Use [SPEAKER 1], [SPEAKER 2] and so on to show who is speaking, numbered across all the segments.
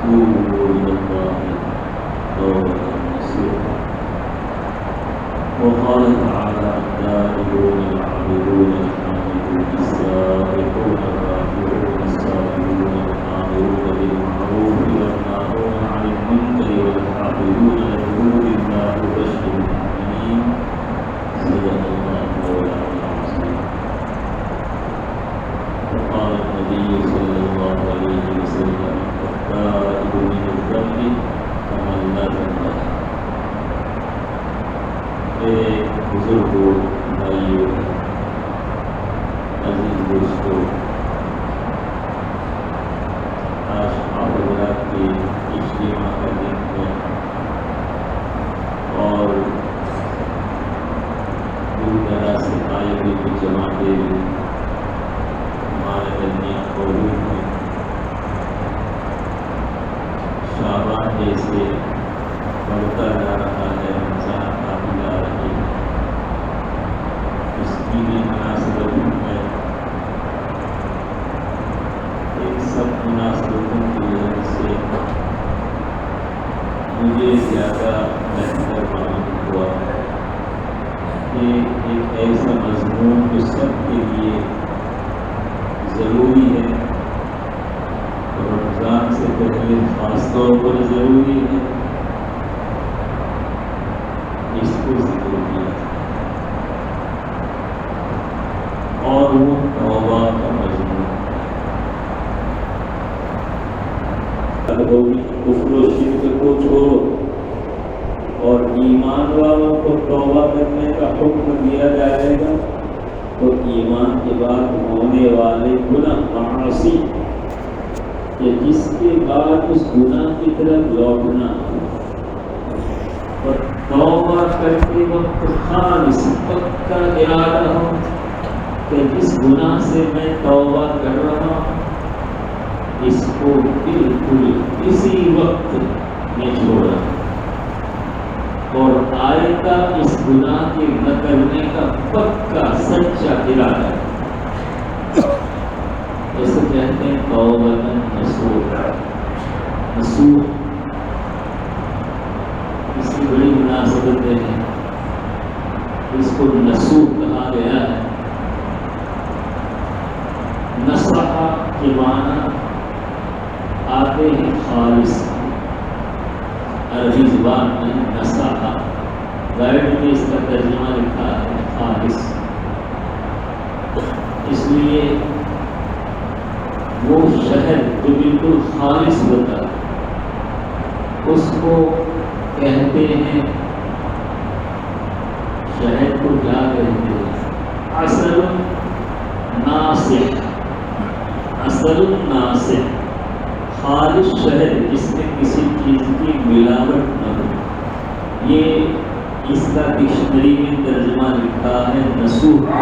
[SPEAKER 1] وتوبوا إلى الله توبة نصوحا. وقال تعالى التائبون العابدون الحامدون السابقون الراكعون السابقون الآمرون بالمعروف والناهون عن المنكر والحافظون لحدود الله وبشر المؤمنين. صدق الله مولانا العظيم. وقال النبي صلى الله عليه وسلم التائب من الذنب كمن لا ذنب له. میرے بزرگوں، بھائیوں، عزیز دوستوں، آج آپ حضرات کی اجتماع کا دن ہے اور دور دراز سے آئے ہوئے کچھ جماعتیں ہمارے درمیان موجود ہیں. شعبان جیسے بڑھتا جا رہا ہے، رمضان آتی جا رہی ہے، اس کی بھی مناسبت ہے. ان سب مناسبتوں کی وجہ سے مجھے زیادہ بہتر معلوم ہوا کہ ایک ایسا مضمون جو سب کے لیے ضروری ہے، رمضان سے پہلے خاص طور پر ضروری ہے، اس کو ذکر کیا اور وہ توبہ کا مضمون. کفر و شرک کو چھوڑو اور ایمان والوں کو توبہ کرنے کا حکم دیا جائے گا تو ایمان کے بعد ہونے والے گناہ معاصی کہ جس کے بعد اس گناہ کی طرف لوٹنا اور توبہ کرتے وقت خالص پکا ارادہ ہو کہ جس گناہ سے میں توبہ کر رہا ہوں اس کو بالکل اسی وقت میں چھوڑا اور آئندہ اس گناہ کے نہ کرنے کا پکا سچا ارادہ. اسے کہتے ہیں توبہ نصوح. نصوح اس کی بڑی مناسبتیں ہیں. اس کو نصوح کہا گیا ہے. نصح کے معنی آتے ہیں خالص. عربی زبان میں نصح گائیڈ میں اس کا ترجمہ لکھا ہے خالص. اس لیے وہ شہر جو بالکل خالص ہوتا ہے اس کو کہتے ہیں، شہد کو کیا کہتے ہیں؟ عسل ناصح. عسل ناصح خالص شہد جس میں کسی چیز کی ملاوٹ نہ ہو. یہ اس کا ڈکشنری میں ترجمہ لکھا ہے نصوح.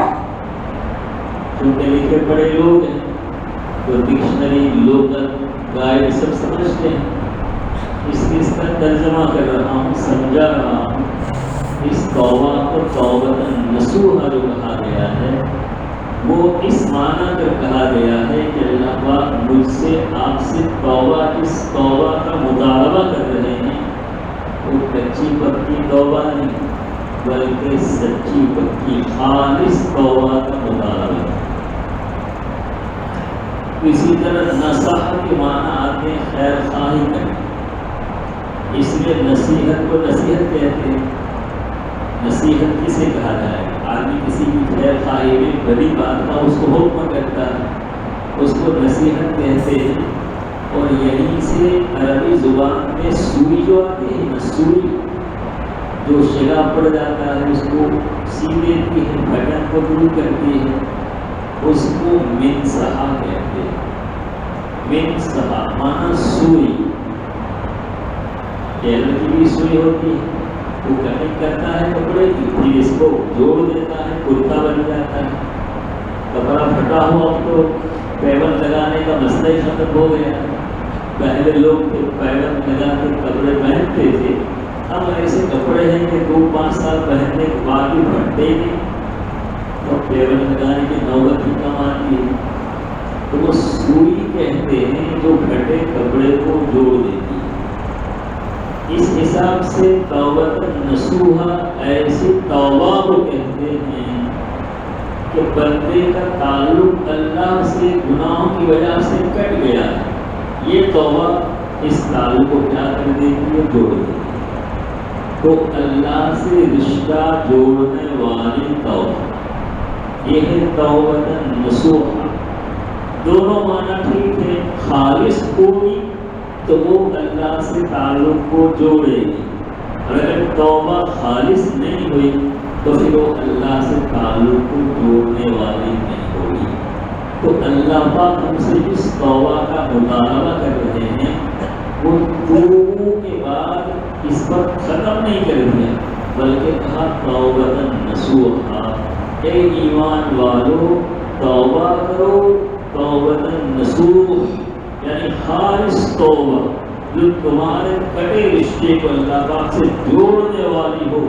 [SPEAKER 1] چھوٹے لکھے بڑے لوگ ہیں تو ڈکشنری لغت گائیڈ سب سمجھتے ہیں. اس کا ترجمہ کر رہا ہوں، سمجھا رہا ہوں. اس توبہ کو توبۃ نصوح جو کہا گیا ہے وہ اس معنی کر کہا گیا ہے کہ اللہ پاک مجھ سے آپ سے توبہ، اس توبہ کا مطالبہ کر رہے ہیں. وہ کچی پکی توبہ نہیں بلکہ سچی پکی خالص توبہ کا مطالبہ. اسی طرح نصح کے معنی آتے ہیں خیر خواہی کرنا. اس لیے نصیحت کو نصیحت کہتے ہیں. نصیحت کسے کہا جائے گا؟ آدمی کسی کی خیر خواہی میں بڑی بات کا اس کو حکم کرتا ہے، اس کو نصیحت کہتے ہیں. اور یہیں سے عربی زبان میں سوئی جو آتی ہے نا، سوئی جو شگا پڑ جاتا ہے اس کو سی دیتی ہے، بٹن کو دور کرتی ہے، اس کو منصحہ کہتے ہیں. منصحہ مانا سوئی. ٹیلر کی بھی سوئی ہوتی ہے، وہ کٹنگ کرتا ہے کپڑے کی، پھر اس کو جوڑ دیتا ہے، کرتا بن جاتا ہے. کپڑا پھٹا ہوا اب تو پیون لگانے کا مسئلہ ہی ختم ہو گیا. پہلے لوگ پیون لگا کے کپڑے پہنتے تھے. اب ایسے کپڑے ہیں کہ 2-5 سال پہننے کے بعد بھی پھٹتے نہیں. تو پیون لگانے کی نوبت ہی کم آتی ہے. تو وہ سوئی کہتے ہیں جو پھٹے کپڑے کو جوڑ دیتی ہے۔ اس حساب سے توبۃ نصوحہ ایسی توبہ کو کہتے ہیں کہ بندے کا تعلق اللہ سے گناہوں کی وجہ سے کٹ گیا ہے، یہ توبہ اس تعلق کو کیا کر دیتی ہے؟ جوڑ دیتی ہے۔ تو اللہ سے رشتہ جوڑنے والی توبہ یہ ہے توبۃ نصوحہ۔ دونوں معنی ٹھیک ہے، خالص ہوگی تو وہ اللہ سے تعلق کو جوڑے گی، اور اگر توبہ خالص نہیں ہوئی تو پھر وہ اللہ سے تعلق کو جوڑنے والی نہیں ہوگی۔ تو اللہ پاک ہم سے اس توبہ کا مطالبہ کر رہے ہیں، وہ توبوں کے بعد اس پر ختم نہیں کر دیا بلکہ کہا توبۃ نصوحہ، اے ایمان والو توبہ کرو، توبۃ نصوح یعنی خالص توبہ جو تمہارے کٹے رشتے کو اللہ پاک سے جوڑنے والی ہو،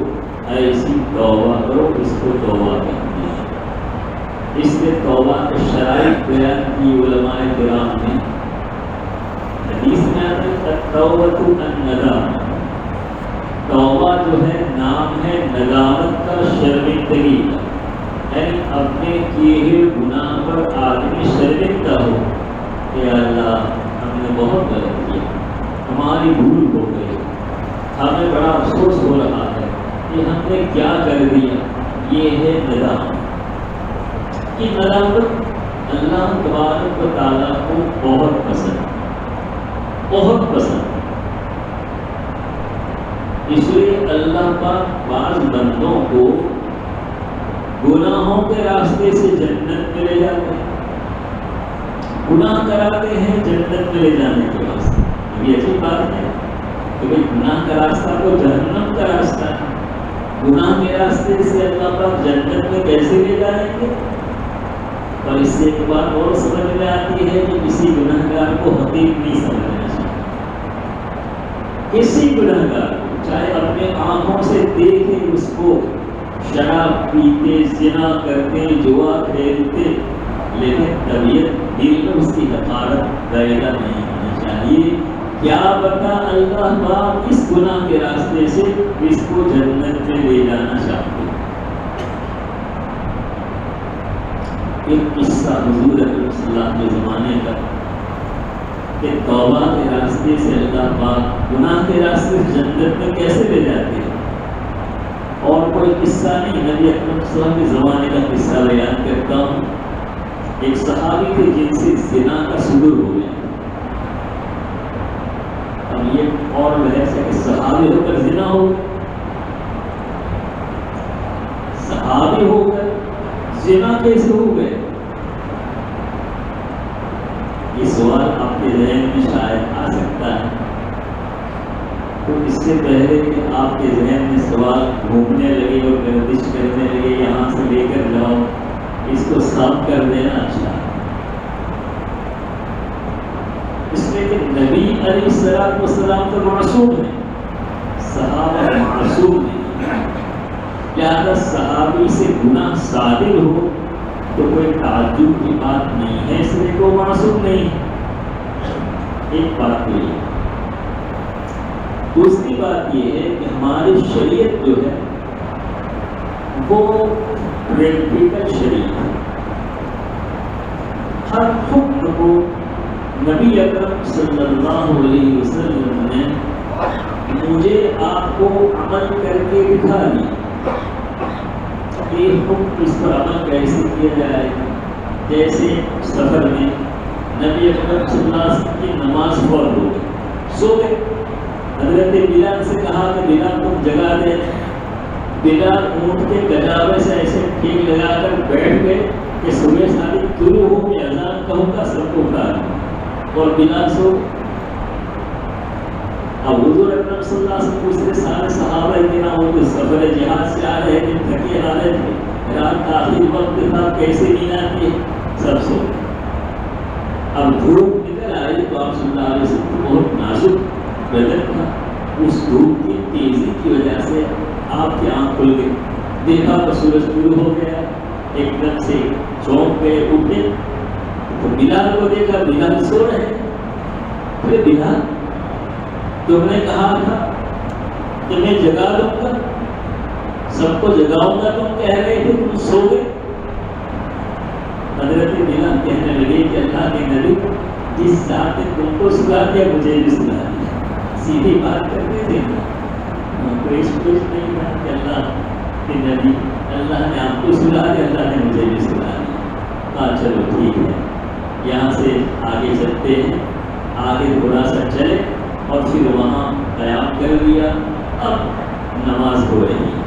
[SPEAKER 1] ایسی توبہ کرو، اس کو توبہ کہتے ہیں۔ اس نے توبہ کے شرائط بیان کی علماء کرام نے۔ حدیث میں آتا ہے التوبۃ الندامہ، توبہ جو ہے نام ہے ندامت کا، شرمندگی کا، یعنی اپنے کیے ہوئے گناہ پر آدمی شرمندہ ہو کہ اللہ ہم نے بہت غلط کیا، ہماری بھول ہو گئی، ہمیں بڑا افسوس ہو رہا ہے کہ ہم نے کیا کر دیا۔ یہ ہے ندامت۔ یہ ندامت اللہ تبارک و تعالیٰ کو بہت پسند، بہت پسند۔ اس لیے اللہ پاک بعض بندوں کو گناہوں کے راستے سے جنت میں لے جاتے ہیں، گناہ کراتے ہیں جنت میں لے جانے کے واسطے۔ یہ اچھی بات ہے کہ بھائی گناہ کا راستہ تو جہنم کا راستہ ہے، گناہ کے راستے سے اللہ پاک جنت میں کیسے لے جائیں گے؟ اور اس سے ایک بات اور سمجھ میں آتی ہے کہ کسی گنہگار کو حقیق نہیں سمجھنا چاہیے۔ کسی گنہگار کو چاہے اپنے آنکھوں سے دیکھے اس کو شراب پیتے، زنا کرتے، جوا کھیلتے، لیکن طبیعت دل میں اس کی حقارت پیدا نہیں ہونی چاہیے۔ کیا پتہ اللہ پاک اس گناہ کے راستے سے اس کو جنت میں لے جانا چاہتے ہیں۔ ایک قصہ حضور اکرم صلی اللہ علیہ وسلم کے زمانے کا کہ توبہ کے راستے سے اللہ پاک گناہ کے راستے سے جنت میں کیسے لے جاتے ہیں، اور کوئی قصہ نہیں، نبی اکرم صلی اللہ علیہ وسلم کے زمانے کا قصہ بیان کرتا ہوں۔ ایک صحابی تھے جن سے زنا کا صدور ہو گیا۔ اب یہ اور بحث ہے کہ صحابی ہو کر زنا ہو، صحابی ہو کر زنا کیسے ہو گئے؟ یہ سوال آپ کے ذہن میں شاید آ سکتا ہے، تو اس سے پہلے کہ آپ کے ذہن میں سوال گھومنے لگے اور گردش کرنے لگے یہاں سے لے کر جاؤ، اس کو صاف کر دینا اچھا ہے۔ اس لیے کہ نبی علیہ السلام تو معصوم ہے، صحابہ معصوم نہیں، لہذا صحابی سے گناہ صادر ہو تو کوئی تعجب کی بات نہیں ہے، اس لیے وہ معصوم نہیں۔ ایک بات یہ ہے، دوسری بات یہ ہے کہ ہماری شریعت جو ہے وہ پریکٹیکل شریعت ہے۔ ہر حکم کو نبی اکرم صلی اللہ علیہ وسلم نے مجھے آپ کو عمل کر کے دکھا دیا کہ حکم اس پر عمل کیسے کیا جائے۔ جیسے سفر میں نبی اکرم صلی اللہ علیہ وسلم کی نماز فوت ہو گئی، سو گئے، حضرت بلال سے کہا کہ بلال تم جگا دے، بلال اونٹ کے گجاوے سے ایسے ٹھیک لگا کر بیٹھ گئے کہ صبح ساری طلوع ہو کے اذان کہوں گا سب کو اٹھا دوں، اور بلال سو۔ اب حضور اکرم صلی اللہ علیہ وسلم دوسرے سارے صحابہ کرام وہ جو سفر جہاد سے آ رہے تھے، تھکے حالت تھے، رات کا آخری وقت تھا، کیسے نیند آتی ہے، سب سو۔ اب دھوپ نکل آئی تو آپ صلی اللہ علیہ وسلم بہت نازک بدن تھا، اس دھوپ کی تیزی کی وجہ سے آپ کی آنکھ کھل گئی، دیکھا تو سورج طلوع ہو گیا، ایک دم سے چونک گئے، اٹھے، تو بلال کو دیکھا بلال سو رہے ہیں. پھر بلال تم نے کہا تھا کہ میں جگا دوں گا، سب کو جگاؤں گا، تم کہہ رہے تھے تم سو گئے. حضرت بلال کہنے لگے کہ اللہ کے نبی جس ذات نے تم کو سلا دیا مجھے بھی سلا دیا. سیدھی بات کرتے تھے، کوئی کوشش نہیں تھا کہ اللہ کے نبی اللہ نے آپ کو سلا دیا، اللہ نے مجھے بھی سلا دیا. ہاں چلو ٹھیک ہے، یہاں سے آگے چلتے ہیں. آگے تھوڑا سا چلے اور پھر وہاں قیام کر لیا. اب نماز ہو رہی ہے.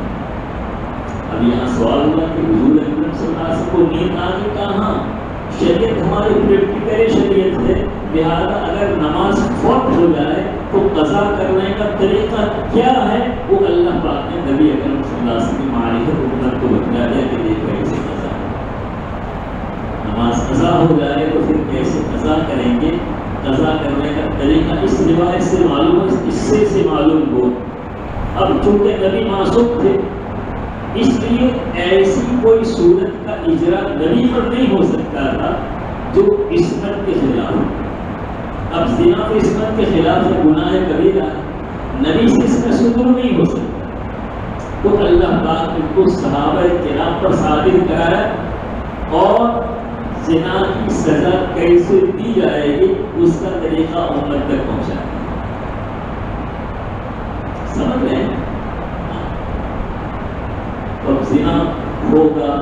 [SPEAKER 1] اب یہاں سوال ہوا کہ حضور اکرم صلی اللہ علیہ وسلم کو نیند آگے کہاں؟ شریعت ہماری پریکٹیکل شریعت ہے، لہٰذا اگر نماز فوت ہو جائے تو قضا کرنے کا طریقہ کیا ہے وہ اللہ پاک نے نبی اکرم صلی اللہ علیہ وسلم کی معرفت امت کو بتلا دیا کہ دیکھو ایسے قضا. نماز قضا ہو جائے تو پھر کیسے قضا کریں گے؟ قضا کرنے کا طریقہ اس روایت سے معلوم، اس قصے سے معلوم ہو. اب چونکہ نبی معصوم تھے اس لیے ایسی کوئی صورت کا اجرا نبی پر نہیں ہو سکتا تھا جو عصمت کے خلاف ہو. اب زنا تو عصمت کے خلاف ہے، گناہ کبیرہ، نبی سے اس کا صدور نہیں ہو سکتا. تو اللہ پاک نے کو صحابہ کرام پر ثابت کرایا اور زنا کی سزا کیسے دی جائے گی اس کا طریقہ امت تک پہنچایا. سمجھ رہے ہیں؟ اب زنا ہوگا،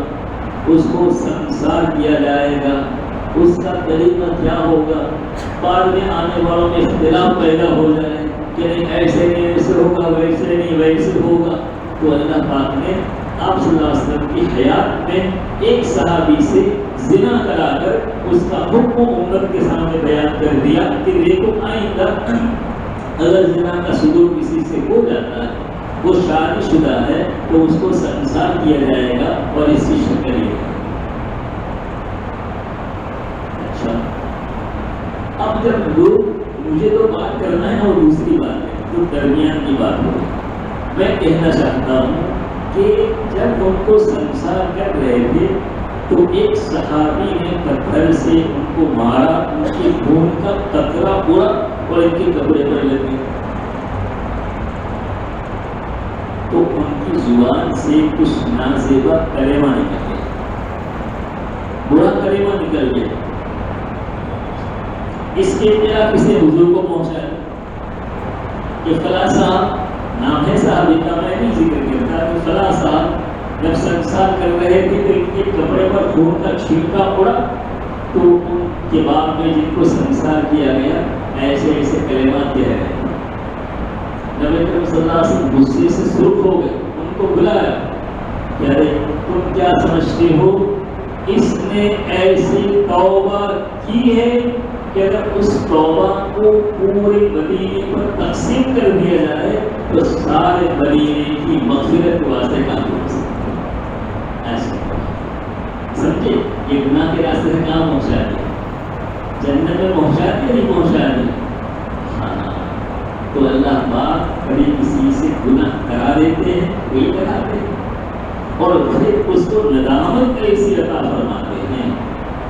[SPEAKER 1] اس کو سنسار کیا جائے گا، اس کا طریقہ کیا ہوگا. بعد میں آنے والوں میں اختلاف پیدا ہو جائے کہ نہیں ایسے نہیں ایسے ہوگا، ویسے نہیں ویسے ہوگا. تو اللہ پاک نے آپ صلی اللہ علیہ وسلم کی حیات میں ایک صحابی سے زنا کرا کر اس کا حکم امت کے سامنے بیان کر دیا کہ دیکھو آئندہ اگر زنا کا صدور کسی سے ہو جاتا ہے، وہ شادی شدہ ہے تو اس کو سنسار کیا جائے گا اور اس کی شکل یہ ہے. اچھا، اب جب لوگ مجھے تو بات کرنا ہے اور دوسری بات ہے جو درمیان کی بات ہو، میں کہنا چاہتا ہوں کہ جب ان کو سنسار کر رہے تھے تو ایک صحابی نے پتھر سے ان کو مارا، ان کے خون کا قطرہ اڑا اور ان کے کپڑے پر لگ گئے. تو ان کی زبان سے کچھ نازیبا کلمہ نکل گیا، برا کلمہ نکل گیا. اس کے اطلاع کسی حضور کو پہنچایا کہ فلاں صاحب، نام ہے صاحب کا، میں نہیں ذکر کرتا، کہ فلاں صاحب جب سنسار کر رہے تھے تو ان کے کپڑے پر خون کا چھینکا اڑا، تو ان کے بعد میں جن کو سنسار کیا گیا ایسے ایسے کلمات کہہ رہے ہیں. نبی اکرم صلی اللہ علیہ وسلم غصے سے سرخ ہو گئے، ان کو بلایا کہ ارے تم کیا سمجھتے ہو، اس نے ایسی توبہ کی ہے کہ اگر اس توبہ کو پورے مدینے پر تقسیم کر دیا جائے تو سارے مدینے کی مغفرت کے واسطے کام ہو سکتا ہے. ایسے سمجھے، یہ گناہ کے راستے سے کام پہنچا دیا، جنت میں پہنچا دیا نہیں پہنچا دیا. تو اللہ پاک کبھی کسی سے گناہ کرا دیتے ہیں، وہی کراتے ہیں، اور پھر اس کو ندامت کیسی عطا فرماتے ہیں.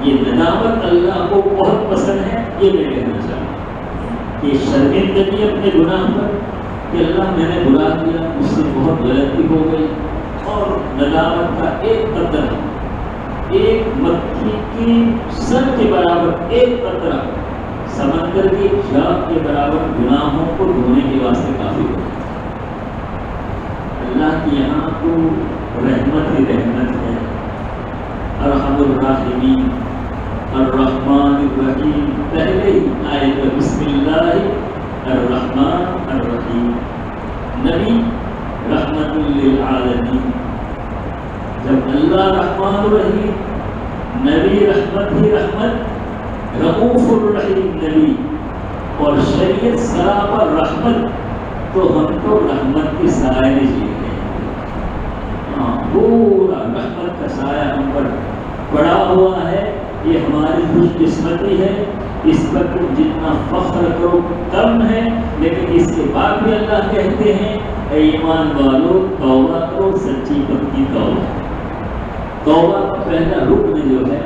[SPEAKER 1] یہ ندامت اللہ کو بہت پسند ہے. یہ میں کہنا چاہتا ہوں کہ شرمندگی اپنے گناہ پر کہ اللہ میں نے برا کیا، مجھ سے بہت غلطی ہو گئی، اور ندامت کا ایک قطرہ، ایک مکھی کی سر کے برابر ایک قطرہ سمندر کی جھاگ کے برابر گناہوں کو دھونے کے واسطے کافی ہے. اللہ کی یہاں تو رحمت ہی رحمت ہے. ارحم الراحمین الرحمن الرحیم، پہلے ہی آیت بسم اللہ الرحمن الرحیم. نبی رحمت للعالمین. جب اللہ رحمان الرحیم، نبی رحمت ہی رحمت، رؤوف الرحیم نبی، اور شریعت سراپر رحمت، تو ہم تو رحمت کے سائے میں جی رہے ہیں. پورا رحمت کا سایہ ہم پر پڑا ہوا ہے. یہ ہماری خوش قسمتی ہے، اس پر تم جتنا فخر کرو کم ہے. لیکن اس کے بعد بھی اللہ کہتے ہیں اے ایمان والو توبہ کرو، سچی پکی توبہ. توبہ کا پہلا رکن جو ہے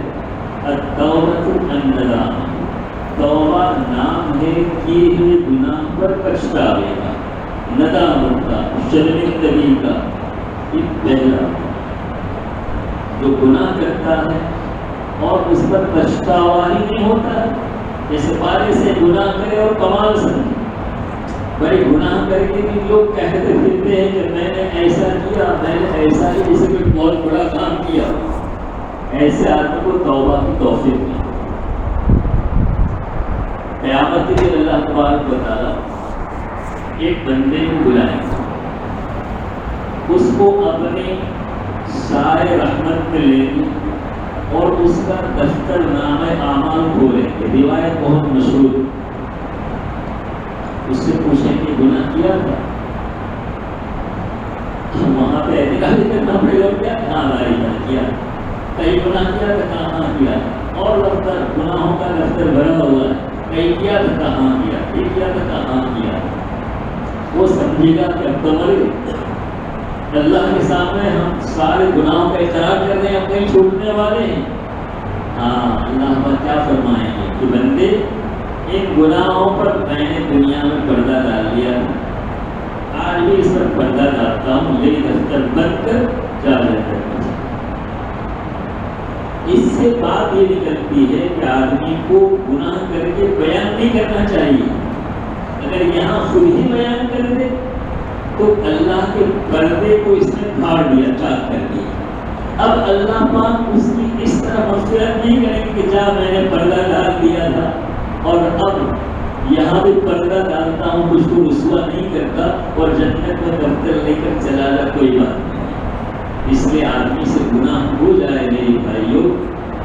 [SPEAKER 1] التوبۃ الندامہ، توبہ نام ہے کیے ہوئے گناہ پر پچھتاوے کا، ندامت کا، شرمندگی کا۔ یہ پہلا جو گناہ کرتا ہے اور اس پر پچھتاوا ہی نہیں ہوتا، جیسے پہلے سے گناہ کرے اور کمال سمجھے۔ بڑے گناہ کر کے بھی لوگ کہتے پھرتے ہیں کہ میں نے ایسا کیا، میں نے ایسا ہی، جیسے کوئی بہت بڑا کام کیا۔ ایسے آدمی کو توبہ کی توفیق نہیں۔ قیامت کے دن اللہ تبارک و تعالیٰ ایک بندے کو بلائیں، اس کو اپنے سائے رحمت میں لے گی اور اس کا دفتر نامہ اعمال کھولیں گے۔ روایت بہت مشہور، اس سے پوچھیں کہ گناہ کیا تھا، وہاں پہ اعتراض کرنا پڑے گا کیا کہاں ہماری کیا، کہیں گناہ کیا تھا کہاں کیا، اور دفتر گناہوں کا دفتر بھرا ہوا ہے، کہیں کیا تھا کہاں کیا، یہ کیا تھا کہاں کیا۔ وہ سمجھے گا کہ اب تو مرے، اللہ کے سامنے ہم سارے گناہوں کا اقرار کر رہے ہیں، اب کہیں چھوٹنے والے ہیں۔ ہاں اللہ پر کیا فرمائیں گے کہ بندے ان گناہوں پر میں نے دنیا میں پردہ ڈال دیا تھا، آج بھی اس پر پردہ ڈالتا ہوں، میری دفتر بند کر جا جاتا ہے۔ اس سے بات یہ نکلتی ہے کہ آدمی کو گناہ کر کے بیان نہیں کرنا چاہیے۔ اگر یہاں خود ہی بیان کر دے تو اللہ کے پردے کو اس نے پھاڑ دیا، چاک کر دیا۔ اب اللہ پاک اس کی اس طرح مغفرت نہیں کریں گے کہ جا میں نے پردہ ڈال دیا تھا اور اب یہاں بھی پردہ ڈالتا ہوں، کچھ کو رسوا نہیں کرتا اور جنت میں دفتر لے کر چلا جا، کوئی بات نہیں۔ اس لیے آدمی سے گناہ ہو جائے میرے بھائیوں،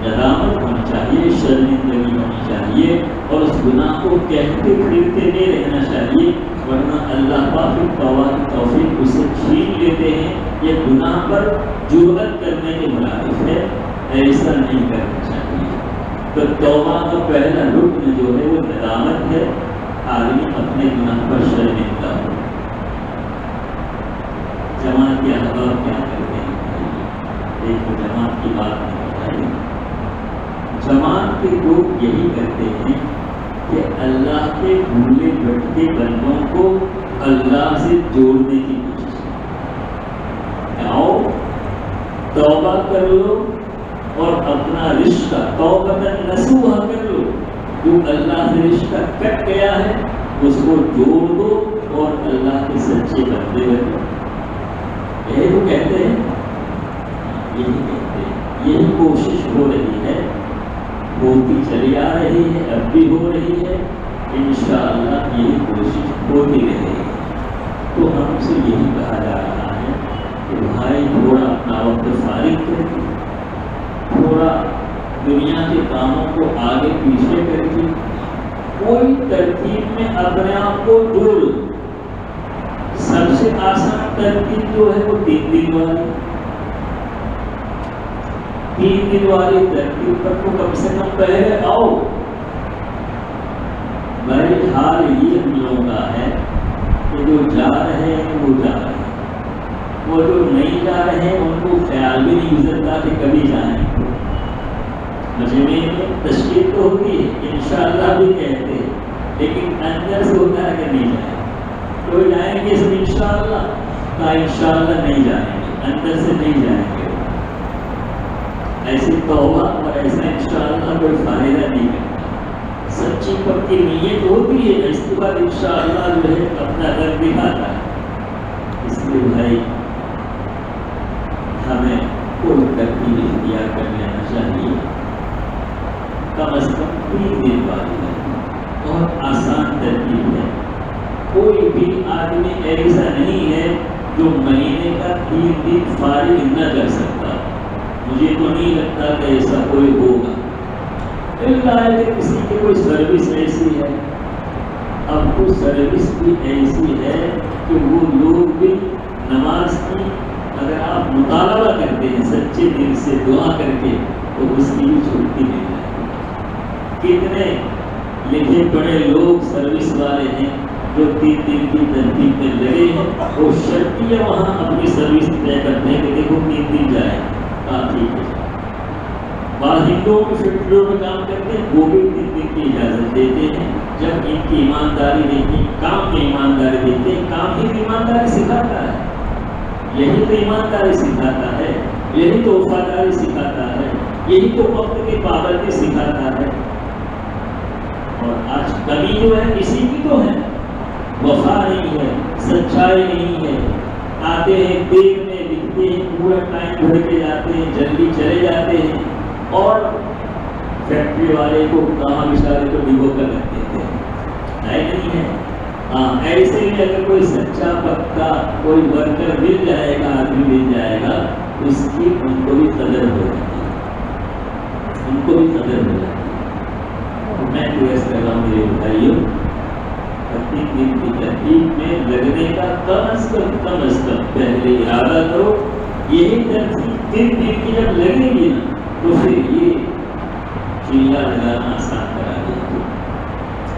[SPEAKER 1] ندامت ہونی چاہیے، شرمندگی ہونی چاہیے اور اس گناہ کو کہتے پھرتے نہیں رہنا چاہیے، ورنہ اللہ پاک توبہ کی توفیق اسے چھین لیتے ہیں۔ یہ گناہ پر جرأت کرنے کے مرادف ہے، ایسا نہیں کرنا چاہیے۔ تو توبہ کا پہلا رکن جو ہے وہ ندامت ہے، آدمی اپنے گناہ پر شرمندہ ہو۔ جماعت کے احباب کیا کرتے ہیں؟ ایک جماعت کی بات نہیں بتائی، جماعت کے لوگ یہی کرتے ہیں کہ اللہ کے بھولے بھٹکے بندوں کو اللہ سے جوڑنے کی کوشش کرتے۔ آؤ توبہ کر لو اور اپنا رشتہ توبۃ نصوحہ کر لو، جو اللہ سے رشتہ کٹ گیا ہے اس کو جوڑ دو اور اللہ کے سچے بندے بنو۔ یہی تو کہتے ہیں، یہی کہتے ہیں، یہی کوشش ہو رہی ہے، ہوتی چلی آ رہی ہے، اب بھی ہو رہی ہے، انشاءاللہ یہی کوشش ہوتی رہے گی۔ تو ہم سے یہی کہا جا رہا ہے کہ بھائی تھوڑا اپنا وقت فارغ کریں، تھوڑا دنیا کے کاموں کو آگے پیچھے کر کے کوئی ترتیب میں اپنے آپ کو جوڑ لو۔ سب سے آسان ترتیب جو ہے وہ 3 دن والی، 3 دن والی ترتیب پر تو کم سے کم پہلے آؤ۔ بھائی حال یہ ہم لوگوں کا ہے کہ جو جا رہے ہیں وہ جا رہے ہیں، وہ جو نہیں جا رہے ہیں ان کو خیال بھی نہیں گزرتا کہ کبھی جائیں۔ مجمع میں تشکیل تو ہوتی ہے، انشاءاللہ بھی کہتے ہیں، لیکن اندر سے ہوتا ہے کہ نہیں جائیں۔ تو جائیں گے سب انشاءاللہ، کا انشاءاللہ نہیں جائیں گے، اندر سے نہیں جائیں گے۔ ایسی توبہ اور ایسا انشاءاللہ کوئی فائدہ نہیں کرتا۔ سچی پکی نیت ہوتی ہے، اس کے بعد انشاءاللہ جو ہے اپنا رنگ دکھاتا ہے۔ اس لیے بھائی ہمیں کوئی ترتیب اختیار کر لینا چاہیے، کم از کم 3 دن والی ہے، بہت آسان ترتیب ہے۔ کوئی بھی آدمی ایسا نہیں ہے جو مہینے کا 3 دن فارغ نہ کر سکتا، مجھے تو نہیں لگتا کہ ایسا کوئی ہوگا، اللہ ہے کہ کسی کی کوئی سروس ایسی ہے۔ اب تو سروس بھی ایسی ہے کہ وہ لوگ بھی نماز کی اگر آپ مطالبہ کرتے ہیں سچے دل سے دعا کر کے تو اس کی بھی چھٹی نہیں ہے۔ کتنے لکھے پڑھے لوگ سروس والے ہیں جو 3 دن کی ترتیب میں لگے ہیں، وہ شرطیہ وہاں اپنی سروس طے کرتے ہیں کہ دیکھو 3 دن جائیں، ٹھیک ہے۔ بعض ہندوؤں کی فیکٹریوں میں کام کرتے ہیں، وہ بھی 3 دن کی اجازت دیتے ہیں جب ان کی ایمانداری دیکھتے ہیں، کام کی ایمانداری دیکھتے ہیں۔ کام ہی ایمانداری سکھاتا ہے، یہی تو ایمانداری سکھاتا ہے، یہی تو وفاداری سکھاتا ہے، یہی تو وقت کی پابندی سکھاتا ہے۔ اور آج کمی جو ہے اسی کی تو ہے، وفا نہیں ہے، سچائی نہیں ہے، آتے ہیں دیر میں، لکھتے ہیں پورا ٹائم بھر کے جاتے ہیں، جلدی چلے جاتے ہیں، اور فیکٹری والے کو کہاں بچارے کو ڈبو کر رکھتے تھے، ہے نہیں ہے۔ ہاں ایسے میں اگر کوئی سچا پکا کوئی ورکر مل جائے گا، آدمی مل جائے گا، اس کی ان کو بھی قدر ہو جاتی ہے، ان کو بھی قدر ہو جاتی ہے۔ میں ریکویسٹ کر رہا ہوں میرے بھائیوں، 30 دن کی ترتیب میں لگنے کا کم از کم پہلے ارادہ کرو۔ یہی ترتیب 3 دن کی جب لگے گی نا تو پھر یہ چیلا لگانا آسان کرا دے گا۔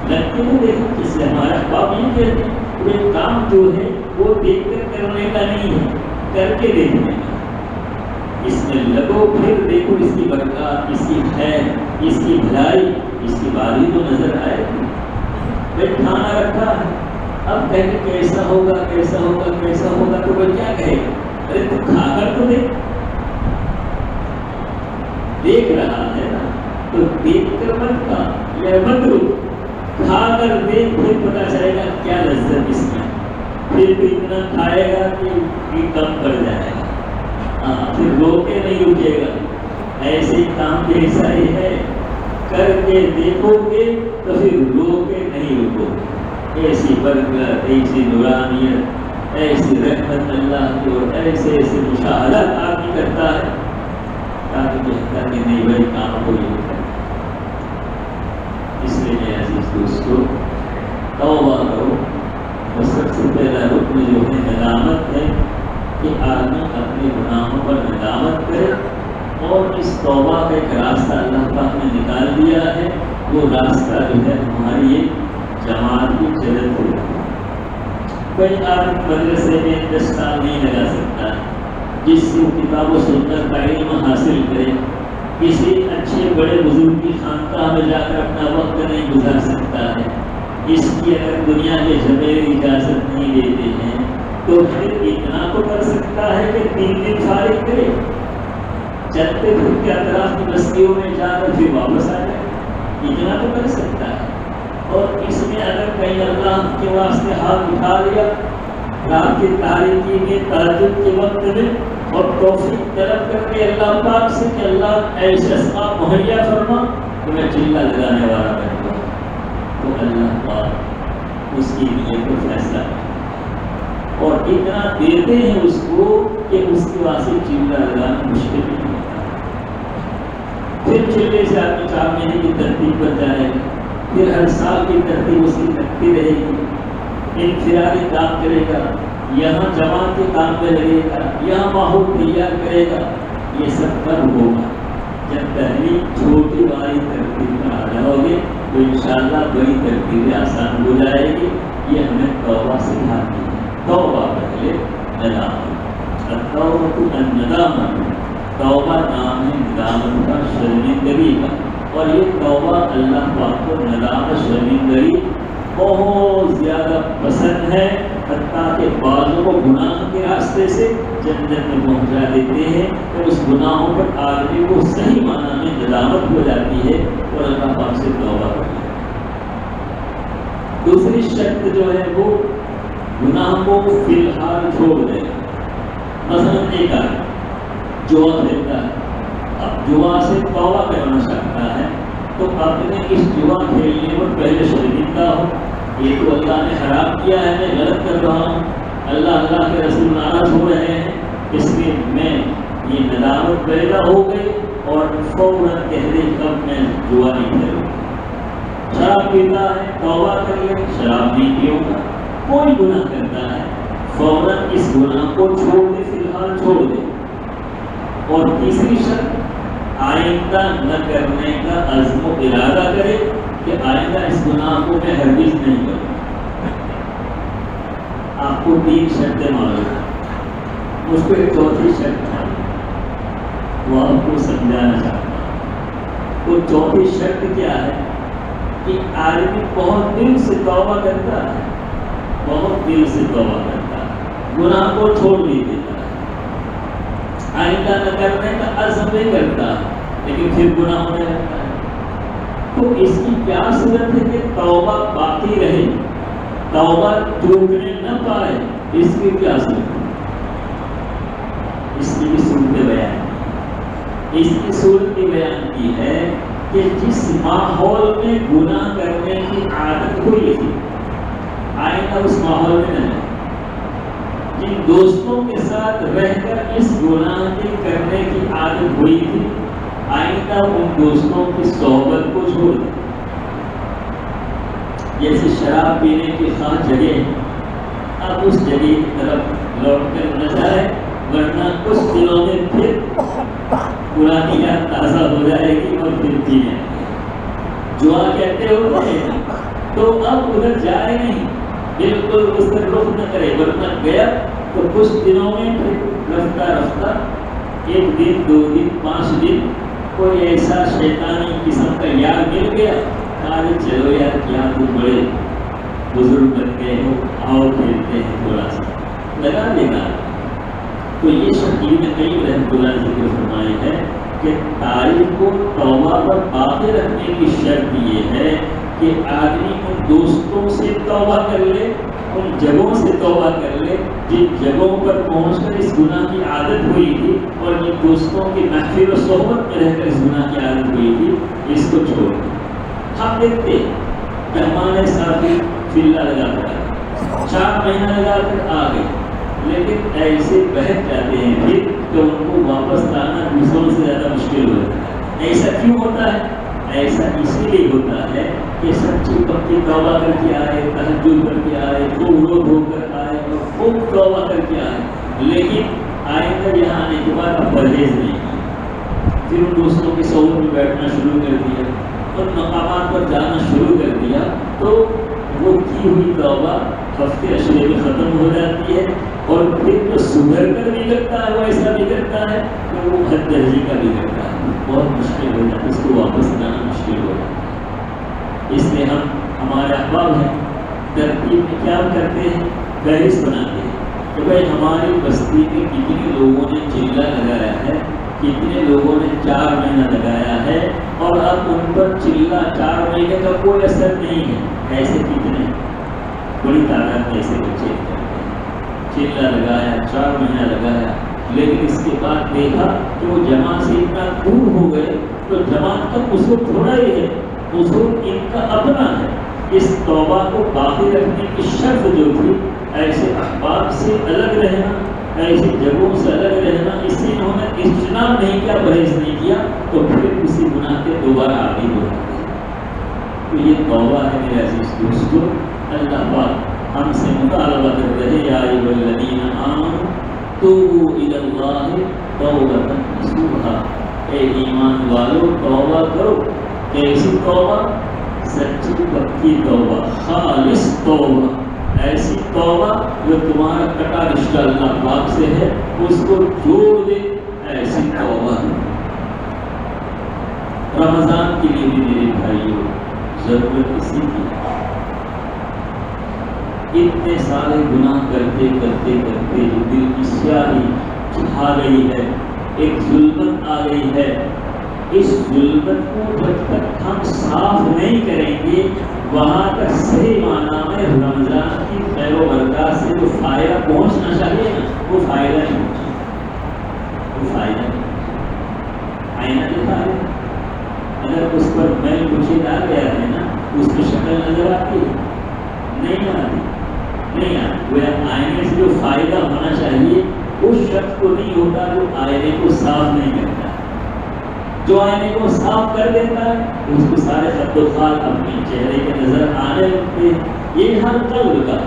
[SPEAKER 1] لگتے ہیں دیکھو جس سے ہمارا باپ یہ کہتے ہیں وہ کام جو ہے وہ دیکھ کر کرنے کا نہیں ہے، کر کے دیکھنے کا۔ اس میں لگو، پھر دیکھو اس کی برکات، اس کی خیر، اس کی بھلائی، اس کی باری تو نظر آئے گی۔ کھانا رکھا ہے، اب کہیں کیسا ہوگا کیسا ہوگا کیسا ہوگا، تو وہ کیا کہے گا؟ ارے تو کھا کر تو دیکھ رہا ہے نا، تو دیکھ کر مت کھا یا مت رک، کھا کر دیکھ، پھر پتا چلے گا کیا لذت اس میں، پھر بھی اتنا کھائے گا کہ کم پڑ جائے گا۔ ہاں پھر رو کے نہیں رکے گا۔ ایسے کام بھی ایسا ہی ہے، کر کے دیکھو گے تو پھر رو کے نہیں رکو گے۔ ایسی برکت، ایسی نورانیت، ایسی رحمت اللہ کی اور ایسے ایسے مشاہدات آدمی کرتا ہے تاکہ کہتا کہ نہیں بھائی کام کو یہ کرنا۔ اس لیے میرے عزیز دوستو، توبہ کرو، اور سب سے پہلا رکن جو ہے ندامت ہے کہ آدمی اپنے گناہوں پر ندامت کرے، اور اس توبہ کا ایک راستہ اللہ پاک نے نکال دیا ہے۔ وہ راستہ جو ہے ہماری ایک جماعت کی جلد ہے۔ کوئی آدمی مدرسے میں 10 سال نہیں لگا سکتا ہے، جس سے کتاب و سنت کا علم حاصل کرے، کسی اچھے بڑے بزرگ کی خانقاہ میں جا کر اپنا وقت نہیں گزار سکتا ہے۔ اس کی اگر دنیا کے جبیر اجازت نہیں دیتے ہیں تو پھر اتنا تو کر سکتا ہے کہ 3 دن فارغ کرے، چلتے پھرتے اطراف کی بستیوں میں جا کر پھر واپس آ جائے، اتنا تو کر سکتا ہے۔ اور اس میں اگر کہیں اللہ کے واسطے ہاتھ اٹھا لیا رات کی تاریکی میں تہجد کے وقت میں، اور توفیق طلب کر کے اللہ پاک سے کہ اللہ ایسے اسباب مہیا فرما کہ میں چلا لگانے والا بن جاؤں، تو اللہ پاک اس کی نیت کو فیصلہ کرے، اور اتنا دیتے ہیں اس کو کہ اس کے واسطے چلا لگانا مشکل نہیں ہوتا۔ پھر چلے سے آدمی 4 مہینے کی ترتیب پر جائے گا، پھر ہر سال کی ترتیب اس کی لگتی رہے گی، انفرادی کام کرے گا، یہاں جماعت کے کام میں لگے گا، یہاں ماحول تیار کرے گا، یہ سب کب ہوگا؟ جب پہلی چھوٹی والی ترتیب پر آ جاؤ گے تو انشاءاللہ بڑی ترتیبیں آسان ہو جائے گی۔ یہ ہمیں توبہ سکھاتی ہے۔ توبہ پہلے ندامت، التوبۃ الندامۃ، توبہ نام ہے ندامت کا، شرمندگی کا، اور یہ توبہ اللہ پاک کو ندامت شرمندگی بہت زیادہ پسند ہے، حتیٰ کہ بعضوں کو گناہ کے راستے سے جنت میں پہنچا دیتے ہیں، تو اس گناہوں پر آدمی کو صحیح معنی میں ندامت ہو جاتی ہے اور اللہ پاک سے توبہ کرتا ہے۔ دوسری شرط جو ہے وہ گناہ کو فی الحال چھوڑ دے۔ مثلا ایک آدمی جوا کھیلتا ہے، اب جوا سے توبہ کرنا چاہتا ہے تو اپنے اس جوا کھیلنے پر پہلے شرمندہ ہو، یہ تو اللہ نے حرام کیا ہے، میں غلط کر رہا ہوں، اللہ کے رسول ناراض ہو رہے ہیں، اس لیے میں یہ ندامت پیدا ہو گئی اور فوراً کہہ دے کب میں جوا نہیں کھیلوں۔ شراب پیتا ہے، توبہ کر لے، شراب نہیں پیوں گا۔ کوئی گناہ کرتا ہے، فوراً اس گناہ کو چھوڑ دے، فی الحال چھوڑ دے۔ اور تیسری شرط، آئندہ نہ کرنے کا عزم و ارادہ کرے کہ آئندہ اس گناہ کو میں ہرگز نہیں کروں۔ آپ کو 3 شرطیں معلوم ہیں، مجھ کو ایک چوتھی شرط ہے، وہ آپ کو سمجھانا چاہتا ہوں۔ وہ چوتھی شرط کیا ہے کہ آدمی بہت دل سے توبہ کرتا ہے، بہت دل سے توبہ کرتا ہے، گناہ کو چھوڑ نہیں دیتا ہے، آئندہ نہ کرنے کا عزم نہیں کرتا لیکن پھر گناہ ہونے لگتا ہے۔ تو اس کی کیا صورت ہے کہ توبہ باقی رہے، توبہ ٹوٹنے نہ پائے، اس کی کیا صورت ہے؟ اس کی بھی صورت بیان، اس کی صورت بیان کی ہے کہ جس ماحول میں گناہ کرنے کی عادت ہوئی تھی آئندہ اس ماحول میں نہ رہے، جن دوستوں کے ساتھ رہ کر اس گناہ کے کرنے کی عادت ہوئی تھی آئندہ ان دوستوں کی صحبت کو چھوڑ دیں۔ جیسے شراب پینے کی خاص جگہ ہے، اب اس جگہ کی طرف لوٹ کر نہ جائے، ورنہ کچھ دنوں میں پھر پرانی یاد تازہ ہو جائے گی اور پھر پینے جوا کہتے ہوتے ہیں تو اب ادھر جائے نہیں، بالکل اس پر رخ نہ کرے، ورنہ گیا تو کچھ دنوں میں پھر رفتہ رفتہ 1 دن 2 دن 5 دن کوئی ایسا شیطانی قسم کا یار مل گیا، کہا چلو یار کیا تم بڑے بزرگ بن گئے ہو، آؤ کھیلتے ہیں، تھوڑا سا لگا دینا۔ تو یہ شکیل نے کئی رحمۃ اللہ ذکر فرمائے ہے کہ تاریخ کو توبہ پر باقی رکھنے کی شرط یہ ہے کہ آدمی ان دوستوں سے توبہ کر لے، ان جگہوں سے توبہ کر لے جن جگہوں پر پہنچ کر اس گناہ کی عادت ہوئی تھی اور جن دوستوں کی محفل و صحبت میں رہ کر اس گناہ کی عادت ہوئی تھی، اس کو چھوڑ دیں۔ ہم دیکھتے کہ ہمارے ساتھی چلا لگا کر 4 مہینہ لگا کر آ گئے، لیکن ایسے بہت جاتے ہیں پھر کہ ان کو واپس لانا دوسروں سے زیادہ مشکل ہو جاتا ہے۔ ایسا کیوں ہوتا ہے؟ ایسا اسی لیے ہوتا ہے کہ سچی پکی توبہ کر کے آئے، تہجد کر کے آئے، خوب رو دھو کر آئے اور خوب توبہ کر کے آئے، لیکن آئندہ یہاں آنے کے بعد اب پرہیز نہیں کیا، پھر ان دوستوں کی صحبت میں بیٹھنا شروع کر دیا، ان مقامات پر جانا شروع کر دیا، تو وہ کی ہوئی توبہ ہفتے اشرے میں ختم ہو جاتی ہے، اور پھر جو سدھر کر بھی کرتا ہے وہ ایسا بھی کرتا ہے کہ وہ حد درجے کا بھی کرتا ہے، بہت مشکل ہو جاتا ہے، اس کو واپس لانا مشکل ہو جاتا ہے۔ اس لیے ہمارے احباب ہیں ترتیب میں کیا کرتے ہیں، فہرست بناتے ہیں کہ بھائی ہماری بستی میں کتنے لوگوں نے چلہ لگایا ہے، کتنے لوگوں نے 4 مہینہ لگایا ہے، اور اب ان پر چلہ 4 مہینے کا کوئی اثر نہیں ہے، ایسے کتنے بڑی تعداد میں ایسے بچے کرتے ہیں، چلہ لگایا 4 مہینہ لگایا، لیکن اس کے بعد دیکھا کہ وہ جماعت سے اتنا دور ہو گئے، تو جماعت کا اصول تھوڑا ہی ہے، اصول ان کا اپنا ہے۔ اس توبہ کو باقی رکھنے کی شرط جو تھی، ایسے احباب سے الگ رہنا، ایسی جگہوں سے الگ رہنا، اس سے انہوں نے اجتناب نہیں کیا، پرہیز نہیں کیا، تو پھر اسی گناہ کے دوبارہ عادی ہو جاتے ہیں۔ تو یہ توبہ ہے میرے عزیز دوستو، اللہ پاک ہم سے مطالبہ کر رہے یا ایھا الذین آمنوا توبوا الی اللہ توبۃ نصوحا، اے ایمان والو توبہ کرو، کیسی توبہ؟ سچی پکی توبہ، خالص توبہ، ایسی توبہ جو تمہارا کٹا رشتہ اللہ پاک سے ہے اس کو جوڑ دے، ایسی توبہ۔ رمضان کے لیے بھی میرے بھائیوں ضرورت اسی کی، اتنے سارے گناہ کرتے کرتے کرتے جو دل کی سیاہی چھا گئی ہے، ایک ظلمت آ گئی ہے، اس ظلمت کو جب تک ہم صاف نہیں کریں گے وہاں تک صحیح معنی میں رمضان کی خیر و برکات سے جو فائدہ پہنچنا چاہیے نا، وہ فائدہ نہیں پہنچا، وہ فائدہ نہیں۔ آئینہ دکھا ہے، اگر اس پر میل کچھ آ گیا ہے نا، اس کی شکل نظر آتی ہے؟ نہیں آتی، نہیں آتی۔ وہ آئینے سے جو فائدہ ہونا چاہیے اس شخص کو نہیں ہوتا جو آئینے کو صاف نہیں کرتا، جو آئینے کو صاف کر دیتا ہے اس کو سارے خط و خال اپنے چہرے کے نظر آنے لگتے ہیں۔ یہ ہر قلب کا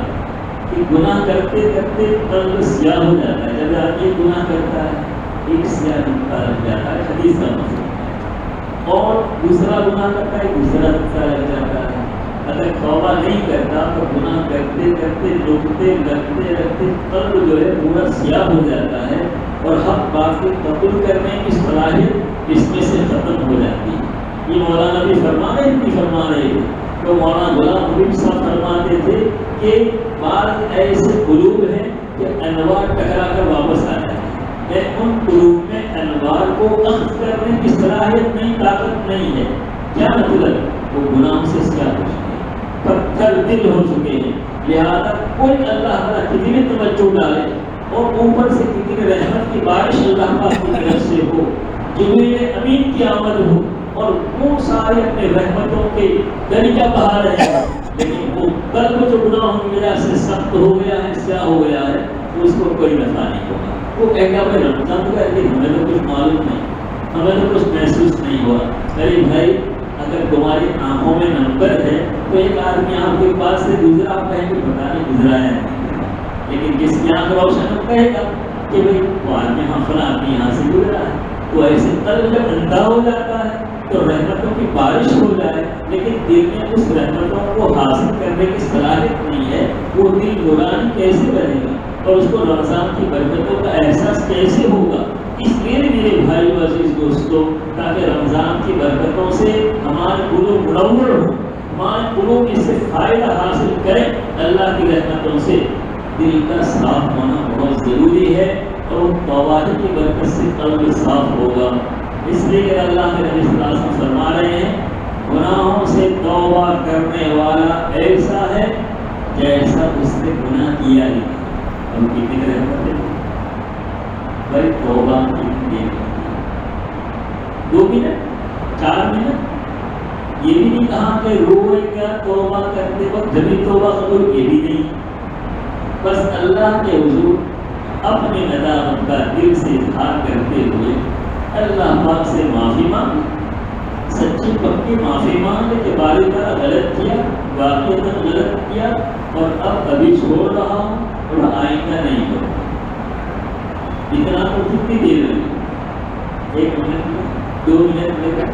[SPEAKER 1] کہ گناہ کرتے کرتے قلب سیاہ ہو جاتا ہے، جب آدمی گناہ کرتا ہے ایک سیاہ نقطہ لگ جاتا ہے، حدیث کا مطلب، اور دوسرا گناہ کرتا ہے دوسرا نقطہ لگ جاتا ہے۔ اگر توبہ نہیں کرتا تو گناہ کرتے کرتے لگتے لگتے لگتے قلب جو ہے پورا سیاہ ہو جاتا ہے، اور حق بات کو قبول کرنے کی صلاحیت اس میں سے ختم ہو جاتی ہے۔ یہ مولانا بھی فرما رہے تھے تو مولانا غلام حبیب صاحب فرماتے تھے کہ بعض ایسے قلوب ہیں کہ انوار ٹکرا کر واپس آ جاتے ہیں، ان قلوب میں انوار کو اخذ کرنے کی صلاحیت نہیں، طاقت نہیں ہے۔ کیا مطلب؟ وہ گناہوں سے کیا ہو چکے ہیں، پتھر دل ہو چکے ہیں، لہذا کوئی اللہ تعالیٰ کتنی توجہ ڈالے اور اوپر سے کتنی رحمت کی بارش اللہ پاک کی طرف سے ہو، جبریل امین کی آمد ہو اور وہ سارے اپنے رحمتوں کے دریا بہا رہے ہیں، لیکن وہ قلب جو گناہوں کی وجہ سے سخت ہو گیا ہے، سیاہ ہو گیا ہے، اس کو کوئی نفع نہیں ہوگا۔ وہ کہے گا بھائی رمضان تو کہتے ہمیں تو کچھ معلوم نہیں، ہمیں تو کچھ محسوس نہیں ہوا۔ ارے بھائی اگر تمہاری آنکھوں میں نمبر ہے تو ایک آدمی آپ کے پاس سے گزرا، آپ کہیں گے پتا نہیں گزرا ہے، لیکن جس کی آنکھ روشن کہے گا کہ بھائی وہ آدمی فلاں آدمی یہاں سے گزرا ہے۔ تو ایسے قلب جب اندھا ہو جاتا ہے تو رحمتوں کی بارش ہو جائے لیکن دل میں اس رحمتوں کو حاصل کرنے کی صلاحیت نہیں ہے، وہ دل نورانی کیسے بنے گا اور اس کو رمضان کی برکتوں کا احساس کیسے ہوگا؟ اس لیے میرے بھائی عزیز دوستوں، تاکہ رمضان کی برکتوں سے ہمارے قلوب منور ہو، ہمارے قلوب اس سے فائدہ حاصل کریں، اللہ کی رحمتوں سے دل کا صاف ہونا بہت ضروری ہے اور توبہ کی برکت سے قلب صاف ہوگا۔ اس لیے کہ اللہ کے نبی صلی اللہ علیہ وسلم فرما رہے ہیں گناہوں سے توبہ کرنے والا ایسا ہے جیسا اس نے گناہ کیا ہی۔ ہم کتنی رحمت ہے بھائی، توبہ کتنی 2 منٹ 4 منٹ، یہ بھی نہیں کہا کہ روئے کیا توبہ کرتے وقت جبھی توبہ قبول، یہ بھی نہیں، بس اللہ کے حضور اپنی ندامت کا دل سے اظہار کرتے ہوئے اللہ پاک سے معافی مانگ، سچی پکی معافی مانگ کہ باری طرح غلط کیا، واقعہ غلط کیا اور اب ابھی چھوڑ رہا ہوں اور آئندہ نہیں کروں۔ اتنا تو کتنی دیر لگی؟ 1 منٹ 2 منٹ میں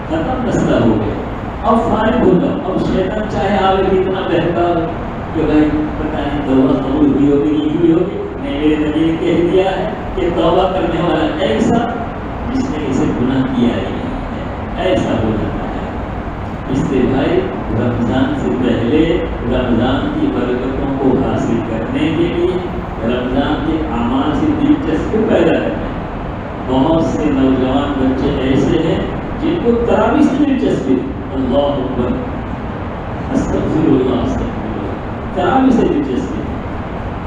[SPEAKER 1] ختم مسئلہ ہو گیا، اب فارغ ہو جاؤ۔ اب شیطان چاہے آگے کتنا بہتا ہو کہ بھائی پتہ نہیں توبہ قبول ہوئی ہوگی نہیں ہوئی ہوگی، نہیں میرے نبی نے کہہ دیا ہے کہ توبہ کرنے والا ایسا جس نے اسے گناہ کیا ہی نہیں ہے، ایسا ہو جاتا ہے۔ اس لیے بھائی رمضان سے پہلے رمضان کی برکتوں کو حاصل کرنے کے لیے رمضان کے اعمال سے دلچسپی پیدا کرنا ہے۔ بہت سے نوجوان بچے ایسے ہیں جن کو تراویح سے دلچسپی، اللہ اکبر استغفر اللہ استغفر اللہ، تراویح سے دلچسپی،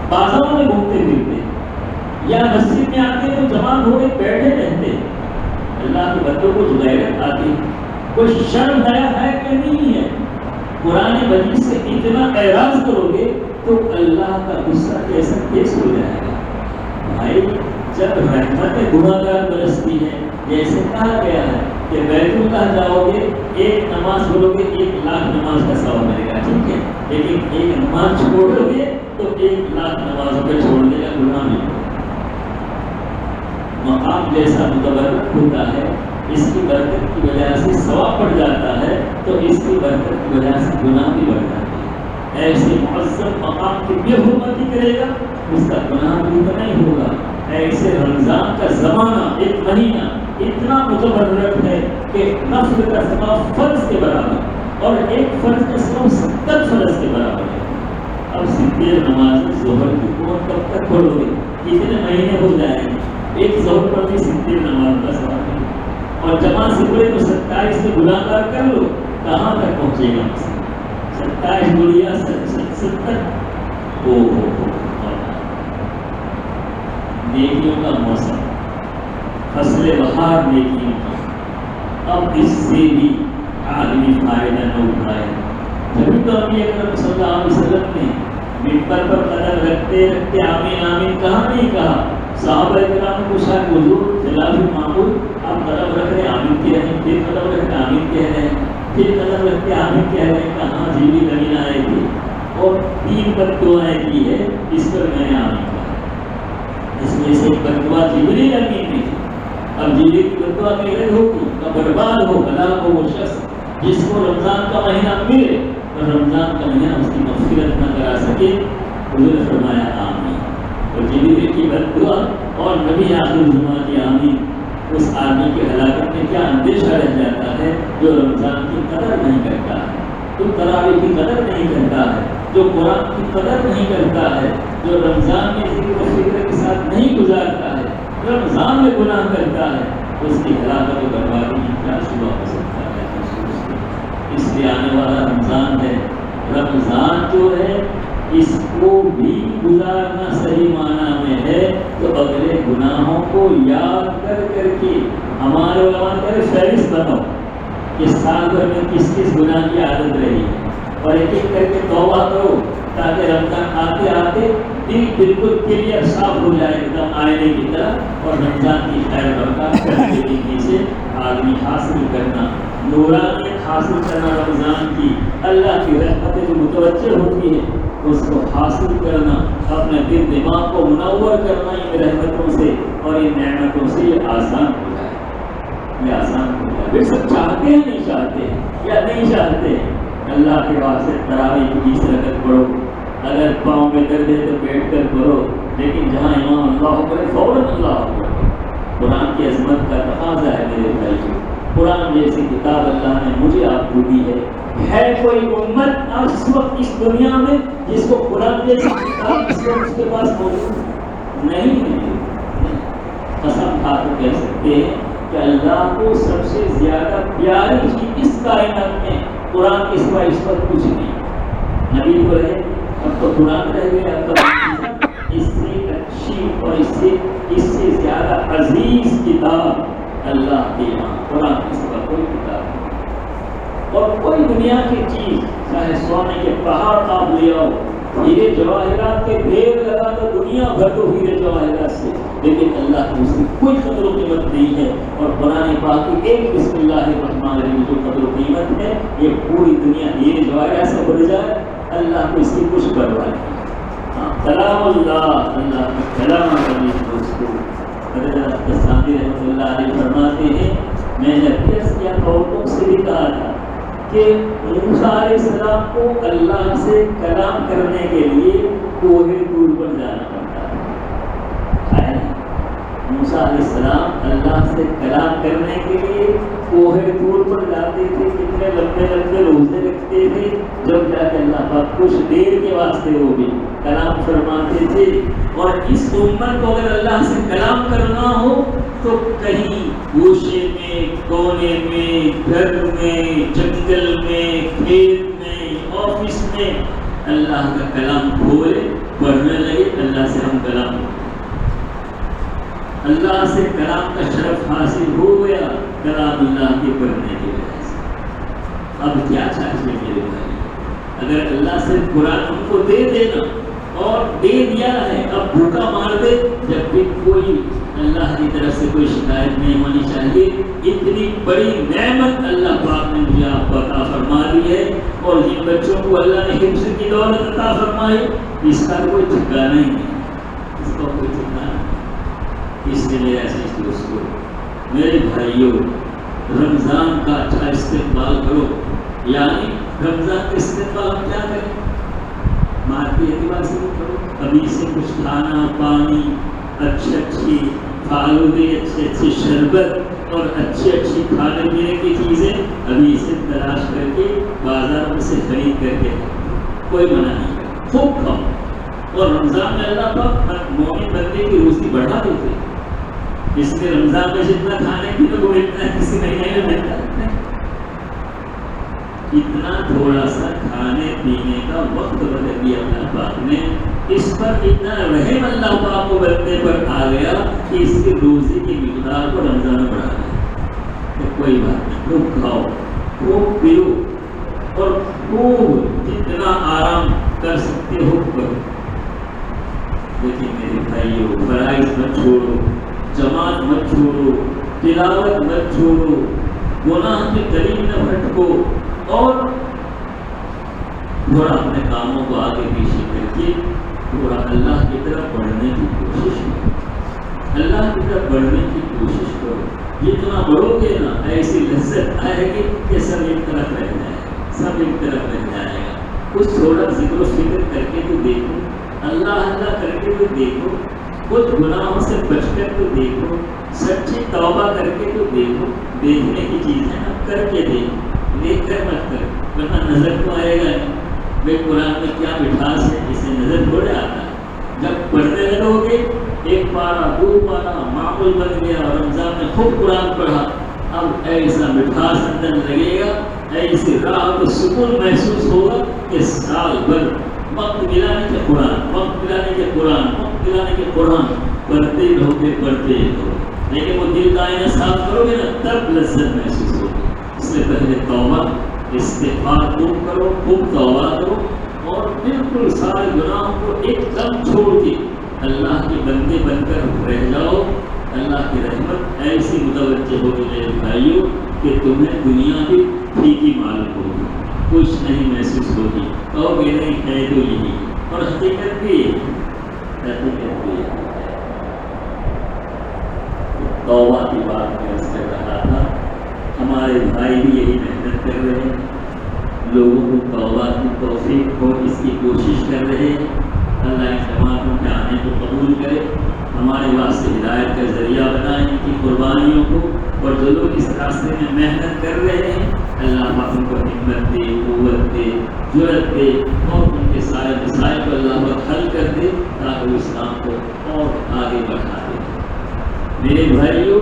[SPEAKER 1] بازاروں میں گھومتے پھرتے یا مسجد میں آتے تو جماعت ہو کے بیٹھے رہتے۔ اللہ کے بندوں کو غیرت آتی، کوئی شرم حیا ہے کہ نہیں ہے؟ قرآن مجید سے اتنا اعراض کرو گے تو اللہ کا غصہ کیسا تیز ہو جائے گا۔ بھائی جب رحمت گناہ گار برستی ہے، جیسے کہا گیا ہے کہ بیت اللہ جاؤ گے، 1 نماز پڑھو گے 1 لاکھ نماز کا ثواب ملے گا، ٹھیک ہے، لیکن 1 نماز چھوڑو گے تو 1 لاکھ نمازوں پہ چھوڑنے کا گناہ نہیں ہوگا۔ مقام جیسا متبرک ہوتا ہے، اس کی برکت کی وجہ سے ثواب بڑھ جاتا ہے تو اس کی برکت کی وجہ سے گناہ بھی بڑھ جاتے ہیں۔ ایسے معظم مقام کی بے حرمتی کرے گا اس کا گناہ بھی تو نہیں ہوگا۔ ایسے رمضان کا زمانہ، 1 مہینہ اتنا متبرک ہے کہ نفل کا ثواب فرض کے برابر اور 1 فرض کا ثواب 70 فرض کے برابر ہے۔ اب 70 نمازیں ظہر کی کب تک پڑھو گے؟ کتنے مہینے ہو جائیں گے؟ 1 ظہر پڑھنے 70 نماز کا ثواب ہے، اور جمع سے پڑھے تو 27 سے گناہگار کر لو، کہاں تک پہنچے گا؟ 27 گڑیا 70 او نیکیوں کا موسم، فصل بہار نیکیوں کی، اب اس سے بھی آدمی فائدہ نہ اٹھائے۔ جبھی تو نبی اکرم صلی اللہ علیہ وسلم نے ممبر پر قدم رکھتے رکھتے آمین آمین کہاں نہیں کہا؟ صحابہ کرام نے پوچھا کہ حضور خلاف معمول آپ قدم رکھ رہے ہیں آمین کہہ رہے ہیں، پھر قدم رکھ رہے آمین کہہ رہے ہیں، پھر قدم رکھ کے آمین کہہ رہے ہیں، کہاں جبریل امین آئے تھے اور 3 بددعائیں کی ہے، اس پر میں نے آمین کہا۔ اس میں سے ایک بددعا جبریل امین کی تھی۔ اب جبریل کی بددعا کیسے ہوگی؟ برباد ہو، ہلاک ہو وہ شخص جس کو رمضان کا مہینہ ملے اور رمضان کا مہینہ اس کی مغفرت نہ کرا سکے۔ حضور نے فرمایا آمین، اور جبریل کی بددعا اور نبی آخر الزمان کی آمین اس آدمی کی ہلاکت میں کیا اندیشہ رہ جاتا ہے جو رمضان کی قدر نہیں کرتا ہے، جو تراویح کی قدر نہیں کرتا ہے، جو قرآن کی قدر نہیں کرتا ہے، جو رمضان میں ذکر و فکر کے ساتھ نہیں گزارتا ہے، رمضان میں گناہ کرتا ہے، اس کی ہلاکت و بربادی میں کیا شبہ ہو سکتا ہے؟ اس لیے آنے والا رمضان ہے، رمضان جو ہے اس کو بھی گزارنا صحیح معنی میں ہے تو اگلے گناہوں کو یاد کر کر کے ہمارے علماء نے فہرست بناؤ کہ سال بھر میں کس کس گناہ کی عادت رہی ہے اور ایک ایک کر کے توبہ کرو تاکہ رمضان آتے آتے دل بالکل کلیئر صاف ہو جائے ایک دم آئینے کی طرح، اور رمضان کی خیر برکات کرنے کے نیچے آدمی حاصل کرنا، نورانیت حاصل کرنا، رمضان کی اللہ کی رحمتیں جو متوجہ ہوتی ہے اس کو حاصل کرنا، اپنے دل دماغ کو منور کرنا ان رحمتوں سے اور ان نعمتوں سے، یہ آسان ہو جائے، یہ آسان ہو جائے۔ پھر سب چاہتے ہیں نہیں چاہتے یا نہیں چاہتے؟ اللہ کے واسطے تراویح کی 20 رکعت پڑھو، اگر پاؤں میں درد ہے تو بیٹھ کر کرو، لیکن جہاں امام اللہ کرے فوراً اللہ اکبر۔ قرآن کی عظمت کا تقاضا ہے میرے بھائی، قرآن جیسی کتاب اللہ نے مجھے آپ کو دی ہے کوئی امت آج اس وقت اس دنیا میں جس کو قرآن جیسی کتاب اس کے پاس موجود نہیں ہے؟ قسم کھا کر کہہ سکتے ہیں کہ اللہ کو سب سے زیادہ پیاری چیز اس کائنات میں قرآن کے سوا اس پر کچھ نہیں۔ نبی کو رہے اب تو قرآن رہ گئے، اب تو اس سے اچھی اور اس سے زیادہ عزیز کتاب اللہ کے یہاں قرآن کے سوا کوئی کتاب نہیں، اور کوئی دنیا کی چیز چاہے سونے کے پہاڑ آپ لے آؤ، ہیرے جواہرات کے ڈھیر لگا تو دنیا بھر تو ہیرے جواہرات سے، لیکن اللہ کی اس کی کوئی قدر و قیمت نہیں ہے، اور قرآن پاک کی ایک بسم اللہ الرحمن الرحیم جو قدر و قیمت ہے یہ پوری دنیا ہیرے جواہرات سے بڑھ جائے، اللہ کو اس کی کچھ پرواہ نہیں۔ کلام اللہ، اللہ کا کلام علی دوستو، حضرت ثانی رحمۃ اللہ علیہ فرماتے ہیں میں نے عرض کیا قوموں سے بھی کہا تھا کہ موسیٰ علیہ السلام کو اللہ سے کلام کرنے کے لیے کوہ طور پر جانا پڑتا ہے۔ موسیٰ علیہ السلام اللہ سے کلام کرنے کے لیے کوہ طور پر جاتے تھے، کتنے لمبے لمبے روزے رکھتے تھے، جب جا کے اللہ پاک کچھ دیر کے واسطے وہ بھی کلام فرماتے تھے۔ اور اس امت کو اگر اللہ سے کلام کرنا ہو تو کہیں گوشے میں، کونے میں، گھر میں، جنگل میں، کھیت میں، آفس میں اللہ کا کلام کھولے، پڑھنے لگے، اللہ سے ہم کلام، اللہ سے کلام کا شرف حاصل ہو گیا کلام اللہ کے پڑھنے کی وجہ سے۔ اب کیا چاہیے میرے بھائی؟ اگر اللہ سے قرآن ہم کو دے دینا اور دے دیا ہے، اب بھوکا مار دے، جب بھی کوئی اللہ کی طرف سے کوئی شکایت نہیں ہونی چاہیے۔ اتنی بڑی نعمت اللہ پاک نے مجھے آپ کو عطا فرما دی ہے، اور جن بچوں کو اللہ نے حفظ کی دولت عطا فرمائی اس کا کوئی ٹھکانہ نہیں ہے، اس کا کوئی ٹھکانہ نہیں۔ اس لیے میرے عزیز دوستو، میرے بھائیوں، رمضان کا اچھا استقبال کرو، یعنی رمضان کا استقبال ہم کیا کریں؟ مادی اعتبار سے کرو، ابھی سے کچھ کھانا پانی، اچھی فالودے، اچھے شربت اور اچھی کھانے پینے کی چیزیں ابھی سے تلاش کر کے بازاروں سے خرید کر کے، کوئی منع نہیں کرے، خوب کھاؤ۔ اور رمضان میں اللہ پاک مومن بندے کی روزی بڑھا دیتے، اس لیے رمضان میں جتنا کھانے پینے کو ملتا ہے کسی مہینے میں ملتا ہے اتنا تھوڑا سا کھانے پینے کا وقت بدل دیا اللہ پاک نے، اس پر اتنا رحم اللہ پاک کو بندے پر آ گیا کہ اس کی روزی کی مقدار کو رمضان میں بڑھا دیا۔ تو کوئی بات نہیں، خوب کھاؤ، خوب پیو، اور خوب جتنا آرام کر سکتے ہو کرو۔ لیکن میرے بھائیوں، فرائض مت چھوڑو، جماعت مت چھوڑو، تلاوت مت چھوڑو، گناہ کے قریب نہ بھٹکو، اور تھوڑا اپنے کاموں کو آگے پیچھے کر کے تھوڑا اللہ کی طرف بڑھنے کی کوشش کرو، اللہ کی طرف بڑھنے کی کوشش کرو۔ جتنا بڑھو گے نا ایسی لذت آئے گی کہ سب ایک طرف رہ جائے گا، سب ایک طرف رہ جائے گا۔ کچھ تھوڑا ذکر و فکر کر کے تو دیکھو، اللہ اللہ کر کے تو دیکھو، خود گناہوں سے بچ کر تو دیکھو، سچی توبہ کر کے تو دیکھو. دیکھنے کی چیز ہے نا، کر کے دیکھ کر مت کر، ورنہ نظر تو آئے گا نہیں. بھائی قرآن میں کیا مٹھاس ہے، اسے نظر تھوڑے آتا ہے. جب پڑھنے لگو گے، ایک پارا 2 پارا معمول بن گیا، اور رمضان میں خوب قرآن پڑھا، اب ایسا مٹھاس اندر لگے گا، ایسی راحت و سکون محسوس ہوگا کہ سال بھر وقت ملانے کے قرآن، وقت ملانے کے قرآن، وقت ملانے کے قرآن پڑھتے رہو گے، پڑھتے رہو. لیکن وہ دل کا آئینہ صاف کرو گے نا، تب لذت محسوس ہوگی. اس سے پہلے توبہ استغفار خوب کرو، خوب توبہ کرو، اور بالکل سارے گناہوں کو ایک دم چھوڑ کے اللہ کے بندے بن کر رہ جاؤ. اللہ کی رحمت ایسی متوجہ ہوگی میرے بھائیوں کہ تمہیں دنیا بھی پھیکی معلوم ہوگی، کچھ نہیں محسوس ہوگی. کہو گے نہیں ہے تو یہی، اور حقیقت بھی ہے. توبہ کی بات میں اس کر رہا تھا، ہمارے بھائی بھی یہی محنت کر رہے ہیں، لوگوں کو توبہ کی توفیق ہو اس کی کوشش کر رہے ہیں. اللہ ان جماعتوں کے آنے کو قبول کرے، ہمارے واسطے ہدایت کا ذریعہ بنائیں ان کی قربانیوں کو. اور جو لوگ اس راستے میں محنت کر رہے ہیں، اللہ پاک ان کو ہمت دے، قوت دے، جرأت دے، اور ان کے سارے مسائل کو اللہ پاک حل کر دے تاکہ وہ اسلام کو اور آگے بڑھا دے. میرے بھائیوں،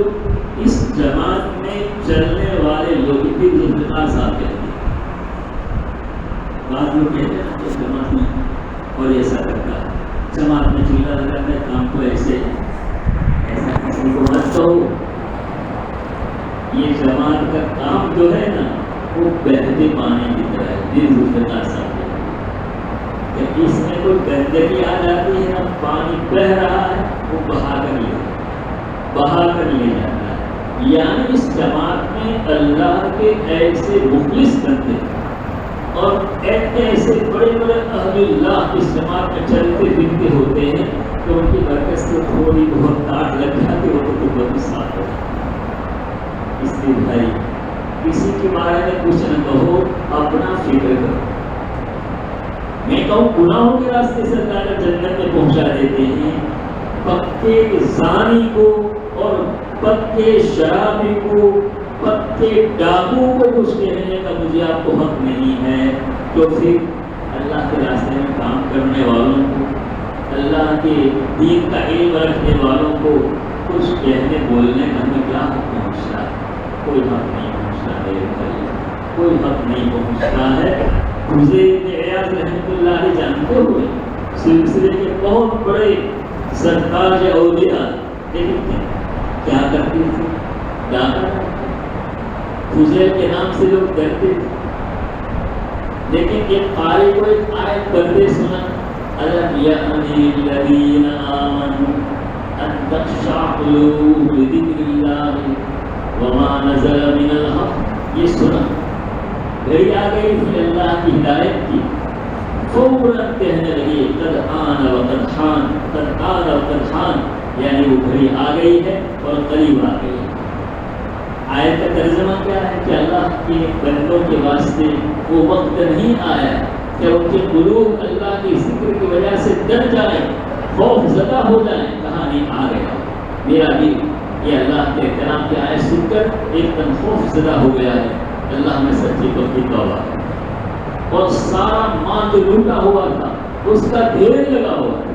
[SPEAKER 1] اس جماعت میں چلنے والے لوگ بھی ذوالفقار صاحب کہتے ہیں، بعض لوگ کہتے ہیں اس جماعت میں اور ایسا کرتا ہے، جماعت میں چولہا لگاتا ہے، کام کو ایسے ایسا کسی کو مت کہو. یہ جماعت کا کام جو ہے نا، وہ بہتے پانی کی طرح ہے. دل ذوالفقار صاحب کہ اس میں کوئی گندگی آ جاتی ہے نا، پانی بہہ رہا ہے، وہ بہا کر لے جاتا ہے. یعنی اس جماعت میں اللہ کے ایسے مخلص بندے اور ایسے بڑے بڑے اہل اللہ اس جماعت میں چلتے پھرتے ہوتے ہیں کہ ان کی برکت سے تھوڑی بہت ٹاٹ لگ جاتی ہے، وہ تو بہت ساتھ ہوتا ہے. اس لیے بھائی کسی کے بارے میں کچھ نہ کہو، اپنا فکر کرو. میں کہوں گناہوں کے راستے سے اللہ جنت میں پہنچا دیتے ہیں. پکے زانی کو اور پکے شرابی کو، پکے ڈاکو کو کچھ کہنے کا مجھے آپ کو حق نہیں ہے. تو پھر اللہ کے راستے میں کام کرنے والوں کو، اللہ کے دین کا علم رکھنے والوں کو کچھ کہنے بولنے کا ہمیں کیا حق پہنچتا ہے؟ کوئی حق نہیں پہنچتا ہے، کوئی حق نہیں پہنچتا ہے. حضیر بن عیاض رحمۃ اللہ علیہ جانتے ہوئے سلسلے کے بہت بڑے سرتاج اولیاء، لیکن کیا کرتے تھے؟ ڈاکہ حضیر کے نام سے لوگ ڈرتے تھے. لیکن ایک قاری کو ایک آیت پڑھتے سنا، أَلَمْ يَأْنِ لِلَّذِينَ آمَنُوا أَن تَخْشَعَ قُلُوبُهُمْ لِذِكْرِ اللَّهِ وَمَا نَزَلَ مِنَ الْحَقِّ. یہ سنا، گھڑی آ گئی تھی اللہ کی ہدایت کی، فوراً کہنے لگے قد آن وقد حان، قد آن وقد حان، یعنی وہ گھڑی آ گئی ہے اور قریب آ گئی ہے. آیت کا ترجمہ کیا ہے کہ اللہ کے بندوں کے واسطے وہ وقت نہیں آیا کہ ان کے قلوب اللہ کے ذکر کی وجہ سے ڈر جائیں، خوف زدہ ہو جائیں. کہاں نہیں آ گیا میرا دل، یہ اللہ کے احترام کی آیت سن کر ایک دم خوف زدہ ہو گیا ہے. اللہ میں سچی توبہ توبہ. اور سارا مال جو لوٹا ہوا تھا اس کا ڈھیر لگا ہوا ہے،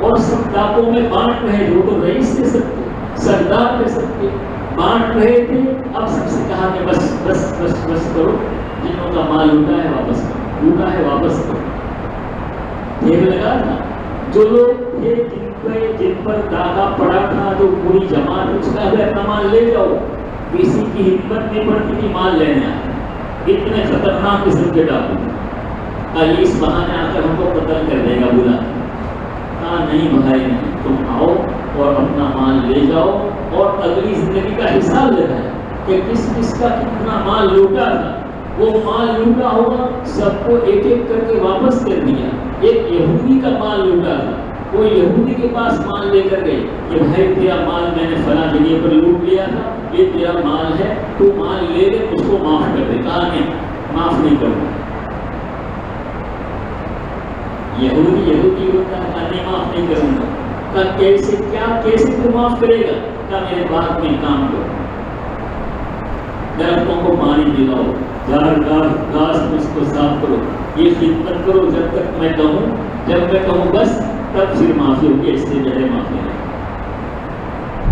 [SPEAKER 1] اور سب ڈاکوں میں بانٹ رہے، جو تو رئیس دے سکتے، سردار دے سکتے، بانٹ رہے تھے. اب سب سے کہا کہ بس بس بس بس کرو، جنہوں کا مال لوٹا ہے واپس کرو، لوٹا ہے واپس کرو. ڈھیر لگا تھا. جو لوگ تھے جن پر ڈاکہ پڑا تھا، جو پوری جماعت اس کا اپنا مال لے جاؤ، کسی کی ہمت نہیں پڑتی کہ مال لینے آئے. اتنے خطرناک قسم کے ڈاکو. اس بہانے آ کر ہم کو قتل کر دے گا بلا. کہا نہیں بھائی نہیں، تم آؤ اور اپنا مال لے جاؤ، اور اگلی زندگی کا حساب لینا ہے کہ کس کس کا کتنا مال لوٹا تھا. وہ مال لوٹا ہوگا سب کو ایک ایک کر کے واپس کر دیا. ایک یہودی کا مال لوٹا تھا، وہ یہودی کے پاس مال لے کر گئے کہ بھائی تیرا مال میں نے فلاں جگہ پر لوٹ لیا تھا، یہ تیرا مال ہے، تو مال لے لے، اس کو معاف کر دے. کہا نہیں، معاف نہیں کروں. یہودی ہوتا ہے، نہیں معاف نہیں کروں گا. کہا کیسے تو معاف کرے گا؟ کہا میرے بات میں کام کرو، درختوں کو پانی پلاؤ، گھاس میں اس کو صاف کرو، یہ خدمت کرو جب تک میں کہوں، جب میں کہوں بس تب پھر معافی ہوگی، اس سے پہلے معافی نہیں۔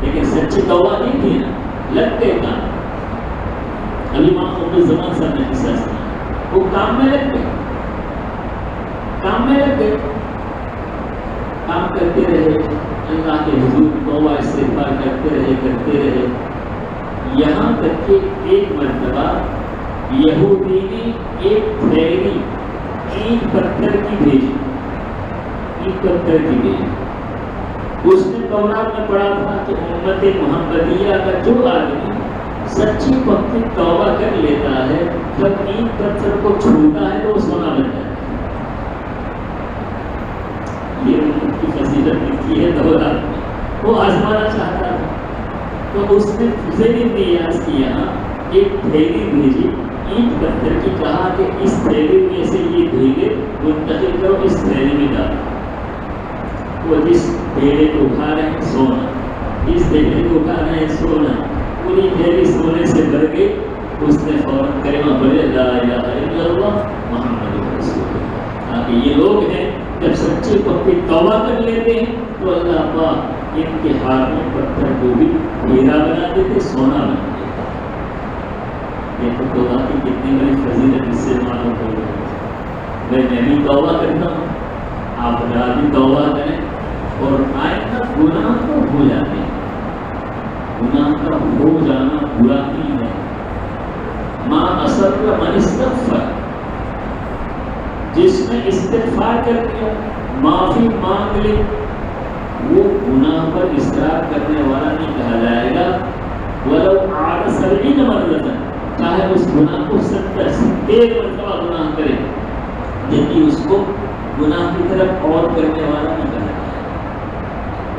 [SPEAKER 1] لیکن سچی توبہ نہیں تھی نا، لگ گئے کام۔ ابھی ماں عبد الزمان صاحب نے قصہ سنا، وہ کام میں لگ گئے، کام کرتے رہے، اللہ کے حضور توبہ استغفار کرتے رہے، یہاں تک کہ ایک مرتبہ یہودی نے ایک تھیلی اینٹ پتھر کی بھیجی، اس نے تورات میں پڑھا تھا کہ امت محمدیہ کا جو آدمی سچی پکی توبہ کر لیتا ہے، جب اینٹ پتھر کو چھوتا ہے تو وہ سونا بن جاتا ہے۔ یہ ان کی فضیلت لکھی ہے تورات میں، وہ آزمانا چاہتا تھا تو اس نے فضیل ابن ایاس کی یہاں ایک تھیلی بھیجی اینٹ پتھر کی، کہا کہ اس تھیلی میں سے یہ بھیگے منتقل کرو، اس تھیلی میں ڈالو۔ وہ جس بھیڑے کو اٹھا رہے ہیں سونا، جس بھیڑے کو اٹھا رہے ہیں سونا، پوری تھیلی سونے سے بھر گئی۔ اس نے فوراً کلمہ پڑھے لا الہ الا اللہ محمد رسول اللہ۔ تاکہ یہ لوگ ہیں جب سچی پکی توبہ کر لیتے ہیں تو اللہ پاک ان کے ہاتھ میں پتھر کو بھی ہیرا بنا دیتے، سونا بنا دیتے۔ دیکھو توبہ کی کتنی بڑی فضیلت اس سے معلوم ہو گئی۔ میں بھی توبہ کرتا ہوں، آپ حضرات بھی توبہ کریں، اور آئندہ گناہ کو ہو جاتے ہیں، گناہ کا ہو جانا برا نہیں ہے۔ ماں اثر کا من استغفر، جس نے استغفار کر دیا، معافی مانگ لی، وہ گناہ پر اصرار کرنے والا نہیں کہا جائے گا۔ ولو عاد 70 مرۃ، چاہے اس گناہ کو 70 مرتبہ گناہ کرے، لیکن اس کو گناہ کی طرف اور کرنے والا نہیں کہا جائے گا۔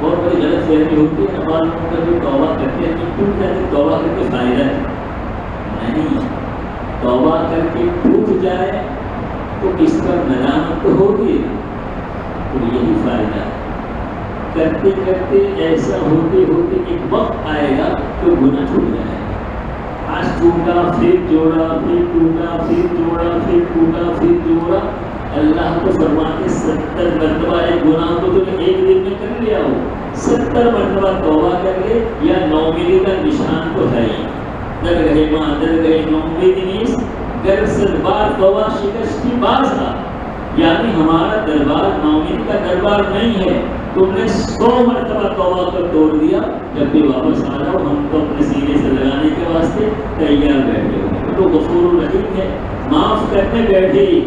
[SPEAKER 1] بہت بڑی غلط فہمی ہوتی ہے، بعض لوگ کبھی توبہ کرتے ہیں ٹوٹ جاتے، توبہ کر کے فائدہ نہیں، توبہ کر کے ٹوٹ جائے تو اس پر ندامت تو ہوگی، تو یہی فائدہ ہے۔ کرتے کرتے ایسا ہوتے ایک وقت آئے گا تو گناہ چھوٹ جائے گا۔ آج ٹوٹا پھر جوڑا، پھر ٹوٹا پھر جوڑا، پھر ٹوٹا پھر جوڑا۔ اللہ کو فرماتے 70 مرتبہ ایک گناہ کو تو ایک دن میں کر لیا ہو، 70 مرتبہ توبہ کر لے، یا 9 کا نشان تو ہے ہی۔ در گئے ماں در گئے 9 نیس، گر صد بار توبہ شکستی باز آ، یعنی ہمارا دربار 9 کا دربار نہیں ہے، تم نے 100 مرتبہ توبہ کر توڑ دیا، جب بھی واپس آ جاؤ ہم تو اپنے سینے سے لگانے کے واسطے تیار بیٹھے ہوئے۔ تو غفور الرحیم ہے، معاف کرنے بیٹھے ہی،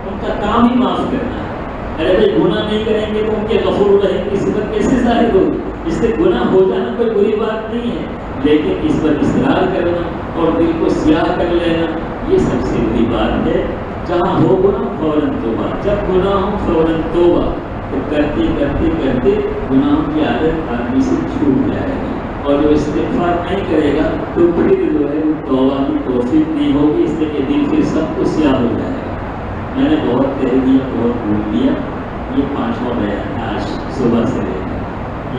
[SPEAKER 1] ان کا کام ہی معاف کرنا ہے۔ ارے بھائی گناہ نہیں کریں گے تو ان کے غفور الرحیم کی صفت کیسے ظاہر ہوگی؟ اس سے گناہ ہو جانا کوئی بری بات نہیں ہے، لیکن اس پر اصرار کرنا اور دل کو سیاہ کر لینا یہ سب سے بڑی بات ہے۔ جہاں ہو گناہ فوراً توبہ، جب گناہ ہو فوراً توبہ، تو کرتے کرتے کرتے گناہوں کی عادت آدمی سے چھوٹ جائے گی، اور جو استغفار نہیں کرے گا تو پھر جو ہے وہ توبہ کی توفیق نہیں ہوگی، اس لیے کہ دل پھر سب کو سیاہ ہو جائے گا۔ میں نے بہت کہہ دیا، بہت بھول دیا، یہ 5واں بیان ہے آج صبح سے لے کر۔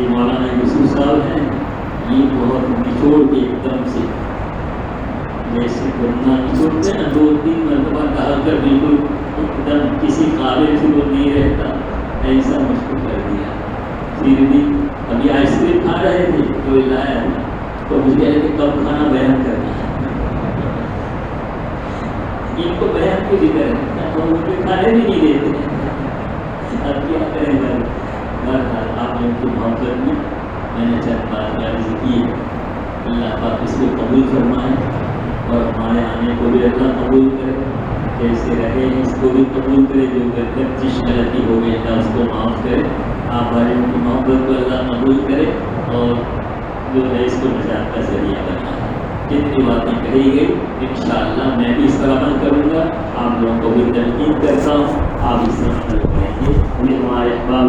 [SPEAKER 1] یہ مولانا یوسف صاحب ہیں، یہ بہت نچوڑ کے ایک دم سے، جیسے گنا نچوڑتے ہیں نا 2-3 مرتبہ کہا کر بالکل ایک دم کسی قابل سے وہ نہیں رہتا، ایسا مجھ کو کر دیا۔ پھر بھی ابھی آئس کریم کھا رہے تھے تو لایا تھا، تو مجھے کہہ رہے کہ کب کھانا بیان کرنا ہے، ان کو بیان کی ذکر ہے اور ان کے کھانے بھی نہیں دیتے ہیں۔ اب کیا کریں گا؟ آپ لوگوں کی محبت میں نے چند بات عرض کی ہے، اللہ پاک اس کو قبول فرمائے اور ہمارے آنے کو بھی اللہ قبول کرے، جیسے رہے ہیں اس کو بھی قبول کرے، جو جس غلطی ہو گئی تھا اس کو معاف کرے، آپ والوں کی محبت کو اللہ قبول کرے، اور جو ہے اس کو نجات کا ذریعہ بنا ہے۔ جتنی باتیں کہی گئی انشاءاللہ میں بھی اس پر عمل کروں گا، آپ لوگوں کو بھی تلقین کرتا ہوں، آپ اس پر عمل کریں گے۔ ہمارے احباب